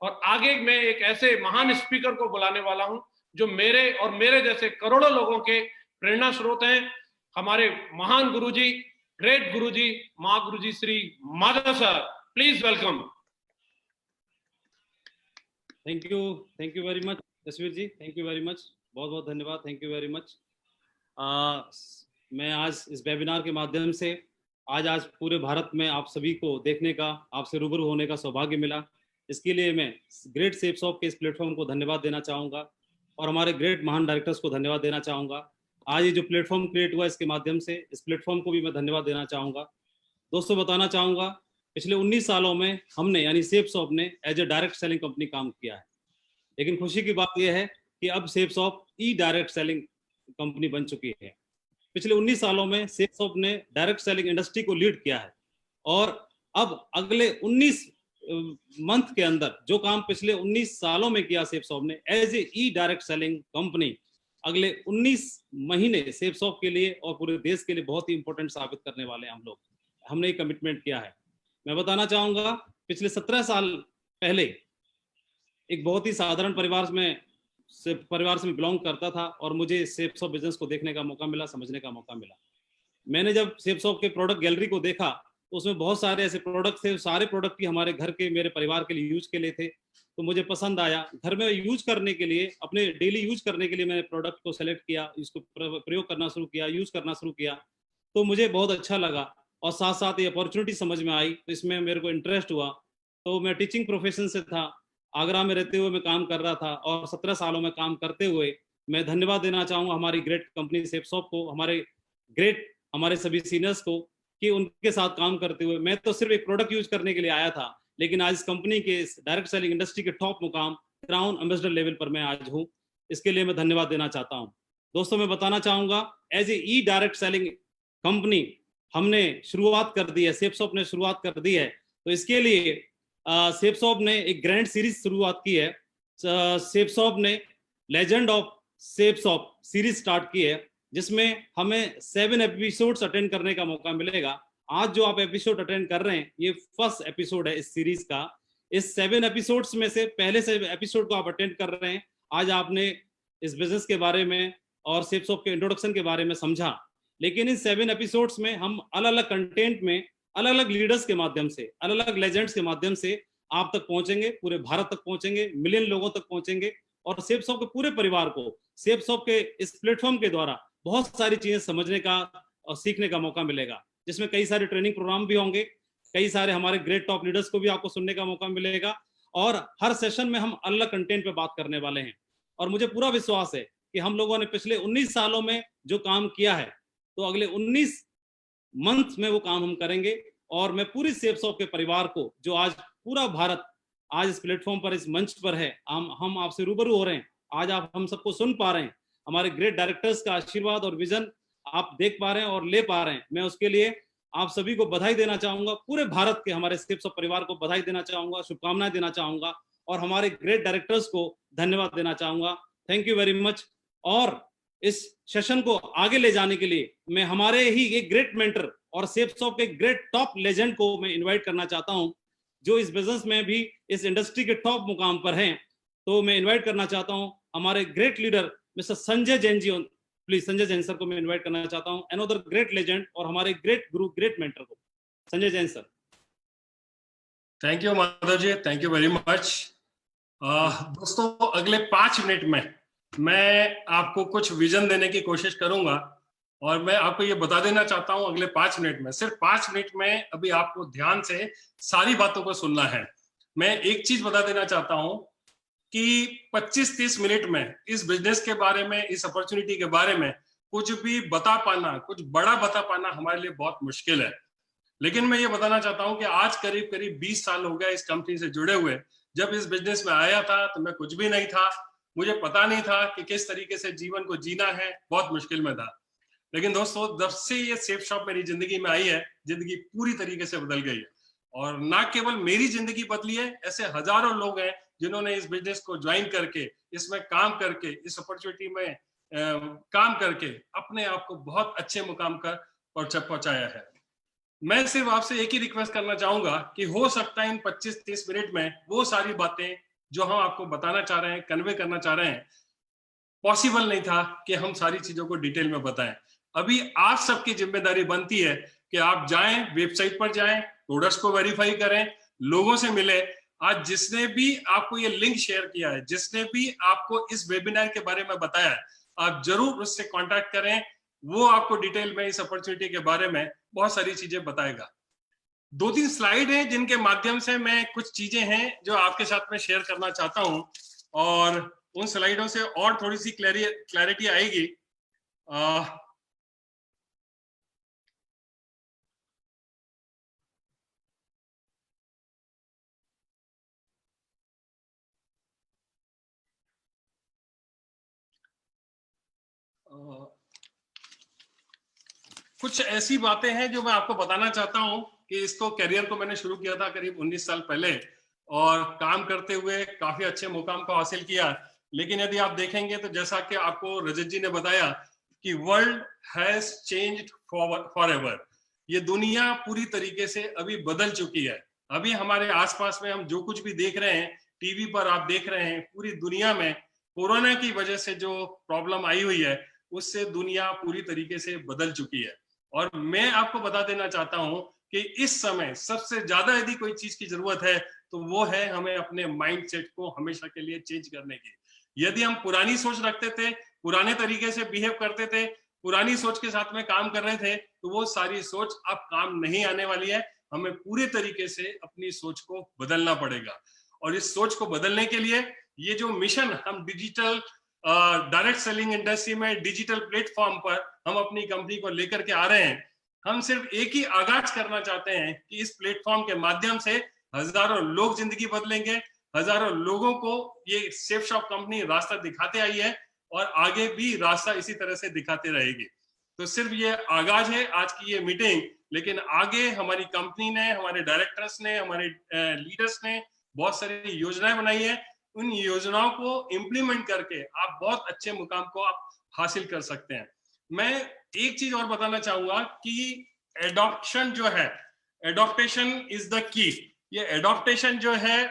और आगे मैं एक ऐसे महान स्पीकर को बुलाने वाला हूं जो मेरे और मेरे जैसे करोड़ों लोगों के प्रेरणा स्रोत हैं। हमारे महान गुरुजी, ग्रेट गुरुजी, महागुरुजी Shri Madhav sir, please welcome. Thank you very much Jasvir ji, thank you very much, बहुत बहुत धन्यवाद, थैंक यू वेरी मच। मैं आज इस वेबिनार के माध्यम से आज पूरे भारत में आप सभी को देखने का, आपसे रूबरू होने का सौभाग्य मिला। इसके लिए मैं ग्रेट सेफसॉफ्ट के इस प्लेटफॉर्म को धन्यवाद देना चाहूँगा और हमारे ग्रेट महान डायरेक्टर्स को धन्यवाद देना चाहूँगा। आज ये जो प्लेटफॉर्म क्रिएट हुआ इसके माध्यम से इस प्लेटफॉर्म को भी मैं धन्यवाद देना चाहूँगा। दोस्तों बताना चाहूँगा, पिछले 19 सालों में हमने यानी सेफसॉफ्ट ने as a direct selling company काम किया है, लेकिन खुशी की बात यह है कि अब सेफसॉफ्ट ई डायरेक्ट सेलिंग कंपनी बन चुकी है। पिछले 19 सालों में सेफसॉफ्ट ने डायरेक्ट सेलिंग इंडस्ट्री को लीड किया है और अब अगले 19 मंथ के अंदर जो काम पिछले 19 सालों में किया सेफसॉफ्ट ने as a e direct selling company, अगले 19 महीने सेफसॉफ्ट के लिए और पूरे देश के लिए बहुत ही इंपॉर्टेंट साबित करने वाले हैं हम लोग। हमने कमिटमेंट किया है। मैं बताना चाहूंगा, पिछले 17 साल पहले एक बहुत ही साधारण परिवार से बिलोंग करता था और मुझे सेफसॉफ्ट बिजनेस को देखने का मौका मिला, समझने का मौका मिला। मैंने जब सेफसॉफ्ट के प्रोडक्ट गैलरी को देखा तो उसमें बहुत सारे ऐसे प्रोडक्ट थे, सारे प्रोडक्ट ही हमारे घर के, मेरे परिवार के लिए यूज के लिए थे, तो मुझे पसंद आया। घर में यूज करने के लिए, अपने डेली यूज करने के लिए मैंने प्रोडक्ट को सेलेक्ट किया, इसको प्रयोग करना शुरू किया, यूज करना शुरू किया, तो मुझे बहुत अच्छा लगा और साथ साथ ये अपॉर्चुनिटी समझ में आई, तो इसमें मेरे को इंटरेस्ट हुआ। तो मैं टीचिंग प्रोफेशन से था, आगरा में रहते हुए मैं काम कर रहा था और 17 सालों में काम करते हुए मैं धन्यवाद देना चाहूँगा हमारी ग्रेट कंपनी सेफसॉफ्ट को, हमारे सभी सीनियर्स को, कि उनके साथ काम करते हुए मैं तो सिर्फ एक प्रोडक्ट यूज करने के लिए आया था, लेकिन आज इस कंपनी के डायरेक्ट सेलिंग इंडस्ट्री के टॉप मुकाम क्राउन एम्बेसडर लेवल पर मैं आज हूँ। इसके लिए मैं धन्यवाद देना चाहता हूँ। दोस्तों मैं बताना चाहूँगा, as a e direct selling company हमने शुरुआत कर दी है, सेफसॉफ्ट ने शुरुआत कर दी है, तो इसके लिए सेफ शॉप ने एक ग्रैंड सीरीज शुरुआत की है। सेफ शॉप ने legend of safe shop series start की है, जिसमें हमें 7 एपिसोड्स अटेंड करने का मौका मिलेगा। आज जो आप एपिसोड अटेंड कर रहे हैं, ये फर्स्ट एपिसोड है इस सीरीज का। इस 7 एपिसोड्स में से पहले से एपिसोड को आप अटेंड कर रहे हैं। आज आपने इस बिजनेस के बारे में और सेफ शॉप के इंट्रोडक्शन के बारे में समझा, लेकिन इन 7 एपिसोड्स में हम अलग अलग कंटेंट में अलग अलग लीडर्स के माध्यम से, अलग अलग लेजेंड्स के माध्यम से आप तक पहुंचेंगे, पूरे भारत तक पहुंचेंगे, मिलियन लोगों तक पहुंचेंगे और सेफ शॉप के पूरे परिवार को सेफ शॉप के इस प्लेटफॉर्म के द्वारा बहुत सारी चीजें समझने का और सीखने का मौका मिलेगा, जिसमें कई सारे ट्रेनिंग प्रोग्राम भी होंगे, कई सारे हमारे ग्रेट टॉप लीडर्स को भी आपको सुनने का मौका मिलेगा और हर सेशन में हम अलग कंटेंट पे बात करने वाले हैं। और मुझे पूरा विश्वास है कि हम लोगों ने पिछले 19 सालों में जो काम किया है, तो अगले 19 मंथ में वो काम हम करेंगे। और मैं पूरी सेफ शॉप के परिवार को, जो आज पूरा भारत आज इस प्लेटफॉर्म पर, इस मंच पर है, हम आपसे रूबरू हो रहे हैं, आज आप हम सबको सुन पा रहे हैं, हमारे ग्रेट डायरेक्टर्स का आशीर्वाद और विजन आप देख पा रहे हैं और ले पा रहे हैं। मैं उसके लिए आप सभी को बधाई देना चाहूंगा, पूरे भारत के हमारे सेफ शॉप परिवार को बधाई देना चाहूंगा, शुभकामनाएं देना चाहूंगा और हमारे ग्रेट डायरेक्टर्स को धन्यवाद देना चाहूंगा। Thank you very much. और इस सेशन को आगे ले जाने के लिए मैं हमारे ही एक ग्रेट मेंटर और सेफ शॉप के ग्रेट टॉप लेजेंड को मैं इन्वाइट करना चाहता हूं, जो इस बिजनेस में भी इस इंडस्ट्री के टॉप मुकाम पर हैं। तो मैं इन्वाइट करना चाहता हूं हमारे great leader mister Sanjay Jain ji. Please Sanjay Jain sir को मैं इन्वाइट करना चाहता हूं, अनदर ग्रेट लेजेंड और हमारे ग्रेट गुरु, ग्रेट मेंटर को, Sanjay Jain sir. Thank you Madhav ji, thank you very much. दोस्तों, अगले 5 मिनट में मैं आपको कुछ विजन देने की कोशिश करूंगा और मैं आपको ये बता देना चाहता हूं, अगले 5 मिनट में, सिर्फ 5 मिनट में अभी आपको ध्यान से सारी बातों को सुनना है। मैं एक चीज बता देना चाहता हूं कि 25-30 मिनट में इस बिजनेस के बारे में, इस अपॉर्चुनिटी के बारे में कुछ भी बता पाना, कुछ बड़ा बता पाना हमारे लिए बहुत मुश्किल है। लेकिन मैं ये बताना चाहता हूं कि आज करीब करीब 20 साल हो गया इस कंपनी से जुड़े हुए। जब इस बिजनेस में आया था तो मैं कुछ भी नहीं था, मुझे पता नहीं था कि किस तरीके से जीवन को जीना है, बहुत मुश्किल में था। लेकिन दोस्तों, जब से ये सेफ शॉप मेरी जिंदगी में आई है, जिंदगी पूरी तरीके से बदल गई है। और ना केवल मेरी जिंदगी बदली है, ऐसे हजारों लोग हैं जिन्होंने इस बिजनेस को ज्वाइन करके, इसमें काम करके, इस अपॉर्चुनिटी में काम करके अपने आप को बहुत अच्छे मुकाम पर पहुंचाया है। मैं सिर्फ आपसे एक ही रिक्वेस्ट करना चाहूंगा कि हो सकता है इन 25-30 मिनट में वो सारी बातें जो हम आपको बताना चाह रहे हैं, कन्वे करना चाह रहे हैं, पॉसिबल नहीं था कि हम सारी चीजों को डिटेल में बताएं। अभी आप सबकी जिम्मेदारी बनती है कि आप जाएं, वेबसाइट पर जाएं, प्रोडक्ट्स को वेरीफाई करें, लोगों से मिले। आज जिसने भी आपको ये लिंक शेयर किया है, जिसने भी आपको इस वेबिनार के बारे में बताया है, आप जरूर उससे कांटेक्ट करें। वो आपको डिटेल में इस अपॉर्चुनिटी के बारे में बहुत सारी चीजें बताएगा। 2-3 स्लाइड हैं जिनके माध्यम से मैं कुछ चीजें हैं जो आपके साथ में शेयर करना चाहता हूं और उन स्लाइडों से और थोड़ी सी क्लैरिटी आएगी। कुछ ऐसी बातें हैं जो मैं आपको बताना चाहता हूं कि इसको करियर को मैंने शुरू किया था करीब 19 साल पहले और काम करते हुए काफी अच्छे मुकाम को हासिल किया। लेकिन यदि आप देखेंगे तो जैसा कि आपको रजत जी ने बताया कि वर्ल्ड हैज चेंज्ड फॉरएवर, ये दुनिया पूरी तरीके से अभी बदल चुकी है। अभी हमारे आसपास में हम जो कुछ भी देख रहे हैं, टीवी पर आप देख रहे हैं, पूरी दुनिया में कोरोना की वजह से जो प्रॉब्लम आई हुई है, उससे दुनिया पूरी तरीके से बदल चुकी है। और मैं आपको बता देना चाहता हूं कि इस समय सबसे ज्यादा यदि कोई चीज की जरूरत है तो वो है हमें अपने माइंडसेट को हमेशा के लिए चेंज करने की। यदि हम पुरानी सोच रखते थे, पुराने तरीके से बिहेव करते थे, पुरानी सोच के साथ में काम कर रहे थे, तो वो सारी सोच अब काम नहीं आने वाली है। हमें पूरे तरीके से अपनी सोच को बदलना पड़ेगा। और इस सोच को बदलने के लिए ये जो मिशन हम डिजिटल डायरेक्ट सेलिंग इंडस्ट्री में डिजिटल प्लेटफॉर्म पर हम अपनी कंपनी को लेकर के आ रहे हैं, हम सिर्फ एक ही आगाज करना चाहते हैं कि इस प्लेटफॉर्म के माध्यम से हजारों लोग जिंदगी बदलेंगे, हजारों लोगों को ये सेफ शॉप कंपनी रास्ता दिखाते आई है और आगे भी रास्ता इसी तरह से दिखाते रहेगी। तो सिर्फ ये आगाज है आज की ये मीटिंग, लेकिन आगे हमारी कंपनी ने, हमारे डायरेक्टर्स ने, हमारे लीडर्स ने बहुत सारी योजनाएं बनाई है। उन योजनाओं को इम्प्लीमेंट करके आप बहुत अच्छे मुकाम को आप हासिल कर सकते हैं। मैं एक चीज और बताना चाहूंगा कि एडॉप्शन जो है, एडॉप्टेशन इज द की। ये एडॉप्टेशन जो है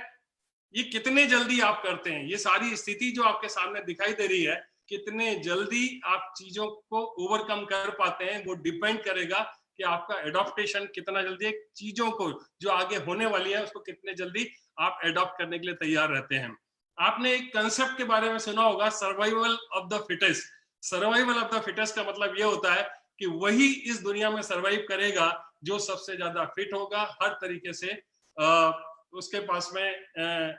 ये कितने जल्दी आप करते हैं, ये सारी स्थिति जो आपके सामने दिखाई दे रही है, कितने जल्दी आप चीजों को ओवरकम कर पाते हैं, वो डिपेंड करेगा कि आपका एडॉप्टेशन कितना जल्दी, चीजों को जो आगे होने वाली है उसको कितने जल्दी आप एडॉप्ट करने के लिए तैयार रहते हैं। आपने एक कंसेप्ट के बारे में सुना होगा, survival of the fittest. Survival of the fittest का मतलब ये होता है कि वही इस दुनिया में सर्वाइव करेगा जो सबसे ज्यादा फिट होगा, हर तरीके से उसके पास में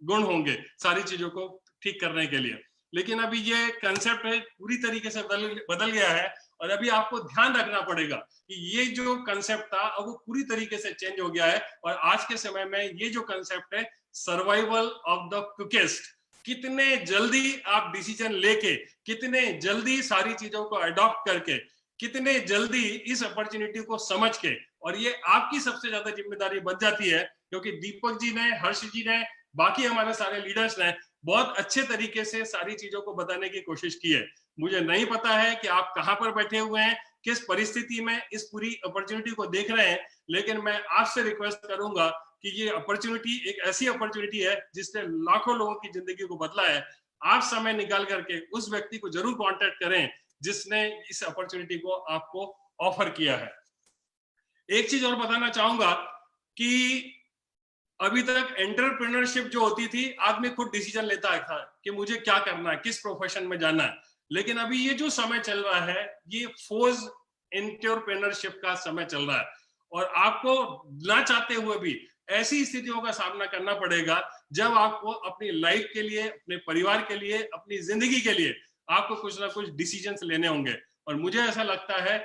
गुण होंगे सारी चीजों को ठीक करने के लिए। लेकिन अभी ये कंसेप्ट है पूरी तरीके से बदल गया है, और अभी आपको ध्यान रखना पड़ेगा कि ये जो कंसेप्ट था अब वो पूरी तरीके से चेंज हो गया है। और आज के समय में ये जो कंसेप्ट है सर्वाइवल ऑफ द क्विकेस्ट, कितने जल्दी आप डिसीजन लेके, कितने जल्दी सारी चीजों को अडॉप्ट करके, कितने जल्दी इस अपॉर्चुनिटी को समझ के, और ये आपकी सबसे ज्यादा जिम्मेदारी बन जाती है, क्योंकि दीपक जी ने, हर्ष जी ने, बाकी हमारे सारे लीडर्स ने बहुत अच्छे तरीके से सारी चीजों को बताने की कोशिश की है। मुझे नहीं पता है कि आप कहां पर बैठे हुए हैं, किस परिस्थिति में इस पूरी अपॉर्चुनिटी को देख रहे हैं, लेकिन मैं आपसे रिक्वेस्ट करूंगा कि ये अपॉर्चुनिटी एक ऐसी अपॉर्चुनिटी है जिसने लाखों लोगों की जिंदगी को बदला है। आप समय निकाल करके उस व्यक्ति को जरूर कांटेक्ट करें जिसने इस अपॉर्चुनिटी को आपको ऑफर किया है। एक चीज और बताना चाहूंगा कि अभी तक एंटरप्रेन्योरशिप जो होती थी, आदमी खुद डिसीजन लेता था कि मुझे क्या करना है, किस प्रोफेशन में जाना है। लेकिन अभी ये जो समय चल रहा है ये फोर्स एंटरप्रेन्योरशिप का समय चल रहा है, और आपको ना चाहते हुए भी ऐसी स्थितियों का सामना करना पड़ेगा जब आपको अपनी लाइफ के लिए, अपने परिवार के लिए, अपनी जिंदगी के लिए आपको कुछ ना कुछ डिसीजंस लेने होंगे। और मुझे ऐसा लगता है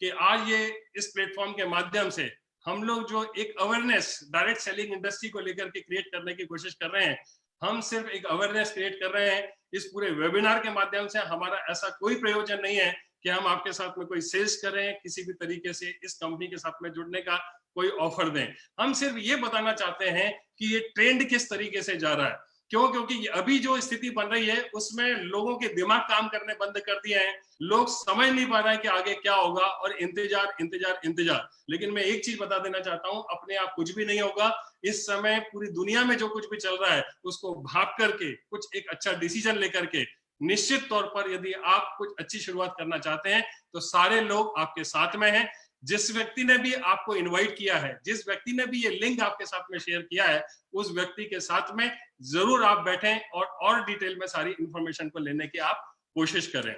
कि आज ये इस प्लेटफॉर्म के माध्यम से हम लोग जो एक अवेयरनेस डायरेक्ट सेलिंग इंडस्ट्री को लेकर के क्रिएट करने की कोशिश कर रहे हैं, हम सिर्फ एक अवेयरनेस क्रिएट कर रहे हैं। इस पूरे वेबिनार के माध्यम से हमारा ऐसा कोई प्रयोजन नहीं है कि हम आपके साथ में कोई सेल्स करें, किसी भी तरीके से इस कंपनी के साथ में जुड़ने का कोई ऑफर दें। हम सिर्फ ये बताना चाहते हैं कि ये ट्रेंड किस तरीके से जा रहा है। क्यों? क्योंकि अभी जो स्थिति बन रही है उसमें लोगों के दिमाग काम करने बंद कर दिए हैं, लोग समझ नहीं पा रहे हैं कि आगे क्या होगा, और इंतजार इंतजार इंतजार। लेकिन मैं एक चीज बता देना चाहता हूं, अपने आप कुछ भी नहीं होगा। इस समय पूरी दुनिया में जो कुछ भी चल रहा है उसको भाप करके कुछ एक अच्छा डिसीजन लेकर के, निश्चित तौर पर यदि आप कुछ अच्छी शुरुआत करना चाहते हैं तो सारे लोग आपके साथ में हैं। जिस व्यक्ति ने भी आपको इनवाइट किया है, जिस व्यक्ति ने भी ये लिंक आपके साथ में शेयर किया है, उस व्यक्ति के साथ में जरूर आप बैठें और डिटेल में सारी इंफॉर्मेशन को लेने की आप कोशिश करें।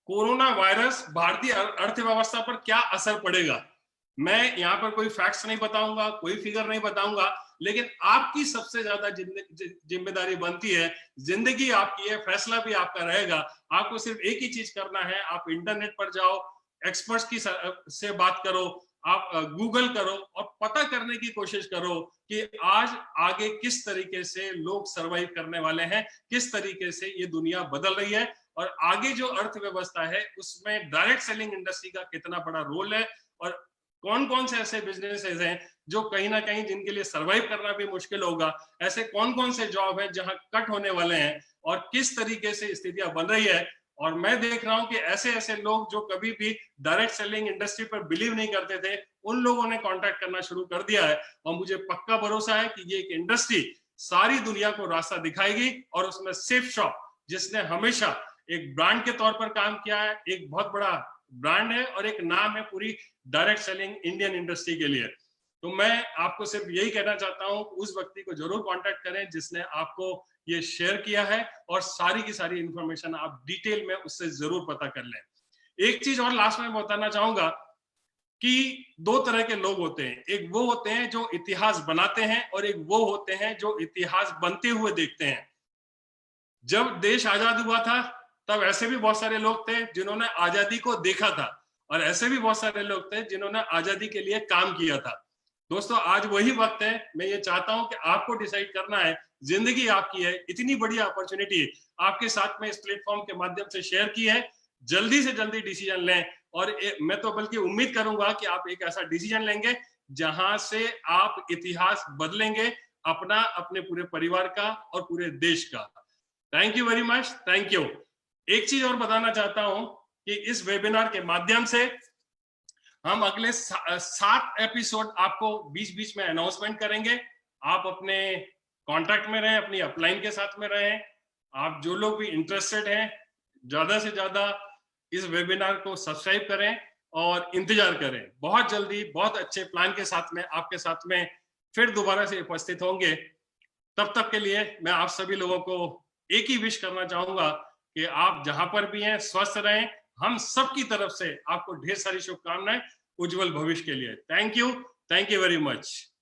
कोरोना वायरस भारतीय अर्थव्यवस्था पर क्या असर पड़ेगा, मैं यहाँ पर कोई फैक्ट्स नहीं बताऊंगा, कोई फिगर नहीं बताऊंगा, लेकिन आपकी सबसे ज्यादा जिम्मेदारी बनती है। जिंदगी आपकी है, फैसला भी आपका रहेगा। आपको सिर्फ एक ही चीज करना है, आप इंटरनेट पर जाओ, एक्सपर्ट्स की से बात करो, आप गूगल करो और पता करने की कोशिश करो कि आज आगे किस तरीके से लोग सरवाइव करने वाले हैं, किस तरीके से ये दुनिया बदल रही है, और आगे जो अर्थव्यवस्था है उसमें डायरेक्ट सेलिंग इंडस्ट्री का कितना बड़ा रोल है, और कौन कौन से ऐसे बिजनेसेस हैं जो कहीं ना कहीं जिनके लिए सरवाइव करना भी मुश्किल होगा, ऐसे कौन कौन से जॉब है जहां कट होने वाले हैं, और किस तरीके से स्थितियां बन रही है। और मैं देख रहा हूं कि ऐसे ऐसे लोग जो कभी भी डायरेक्ट सेलिंग इंडस्ट्री पर बिलीव नहीं करते थे, उन लोगों ने कांटेक्ट करना शुरू कर दिया है। और मुझे पक्का भरोसा है कि ये एक इंडस्ट्री सारी दुनिया को रास्ता दिखाएगी, और उसमें सेफ शॉप, जिसने हमेशा एक ब्रांड के तौर पर काम किया है, एक बहुत बड़ा ब्रांड है और एक नाम है पूरी डायरेक्ट सेलिंग इंडियन इंडस्ट्री के लिए। तो मैं आपको सिर्फ यही कहना चाहता हूं, उस व्यक्ति को जरूर कांटेक्ट करें जिसने आपको ये शेयर किया है, और सारी की सारी इंफॉर्मेशन आप डिटेल में उससे जरूर पता कर लें। एक चीज और लास्ट में बताना चाहूंगा कि दो तरह के लोग होते हैं, एक वो होते हैं जो इतिहास बनाते हैं, और एक वो होते हैं जो इतिहास बनते हुए देखते हैं। जब देश आजाद हुआ था तब ऐसे भी बहुत सारे लोग थे जिन्होंने आजादी को देखा था, और ऐसे भी बहुत सारे लोग थे जिन्होंने आजादी के लिए काम किया था। दोस्तों, आज वही वक्त है। मैं ये चाहता हूं कि आपको डिसाइड करना है, जिंदगी आपकी है, इतनी बड़ी अपॉर्चुनिटी आपके साथ में इस प्लेटफॉर्म के माध्यम से शेयर की है। जल्दी से जल्दी डिसीजन लें। और मैं तो बल्कि उम्मीद करूंगा कि आप एक ऐसा डिसीजन लेंगे जहां से आप इतिहास बदलेंगे अपना, अपने पूरे परिवार का और पूरे देश का। Thank you very much, thank you. एक चीज और बताना चाहता हूं कि इस वेबिनार के माध्यम से हम अगले 7 एपिसोड आपको बीच बीच में अनाउंसमेंट करेंगे। आप अपने कांटेक्ट में रहें, अपनी अपलाइन के साथ में रहें। आप जो लोग भी इंटरेस्टेड हैं ज्यादा से ज्यादा इस वेबिनार को सब्सक्राइब करें और इंतजार करें। बहुत जल्दी बहुत अच्छे प्लान के साथ में आपके साथ में फिर दोबारा से उपस्थित होंगे। तब तक के लिए मैं आप सभी लोगों को एक ही विश करना चाहूंगा कि आप जहां पर भी हैं स्वस्थ रहें। हम सबकी तरफ से आपको ढेर सारी शुभकामनाएं उज्जवल भविष्य के लिए। Thank you very much.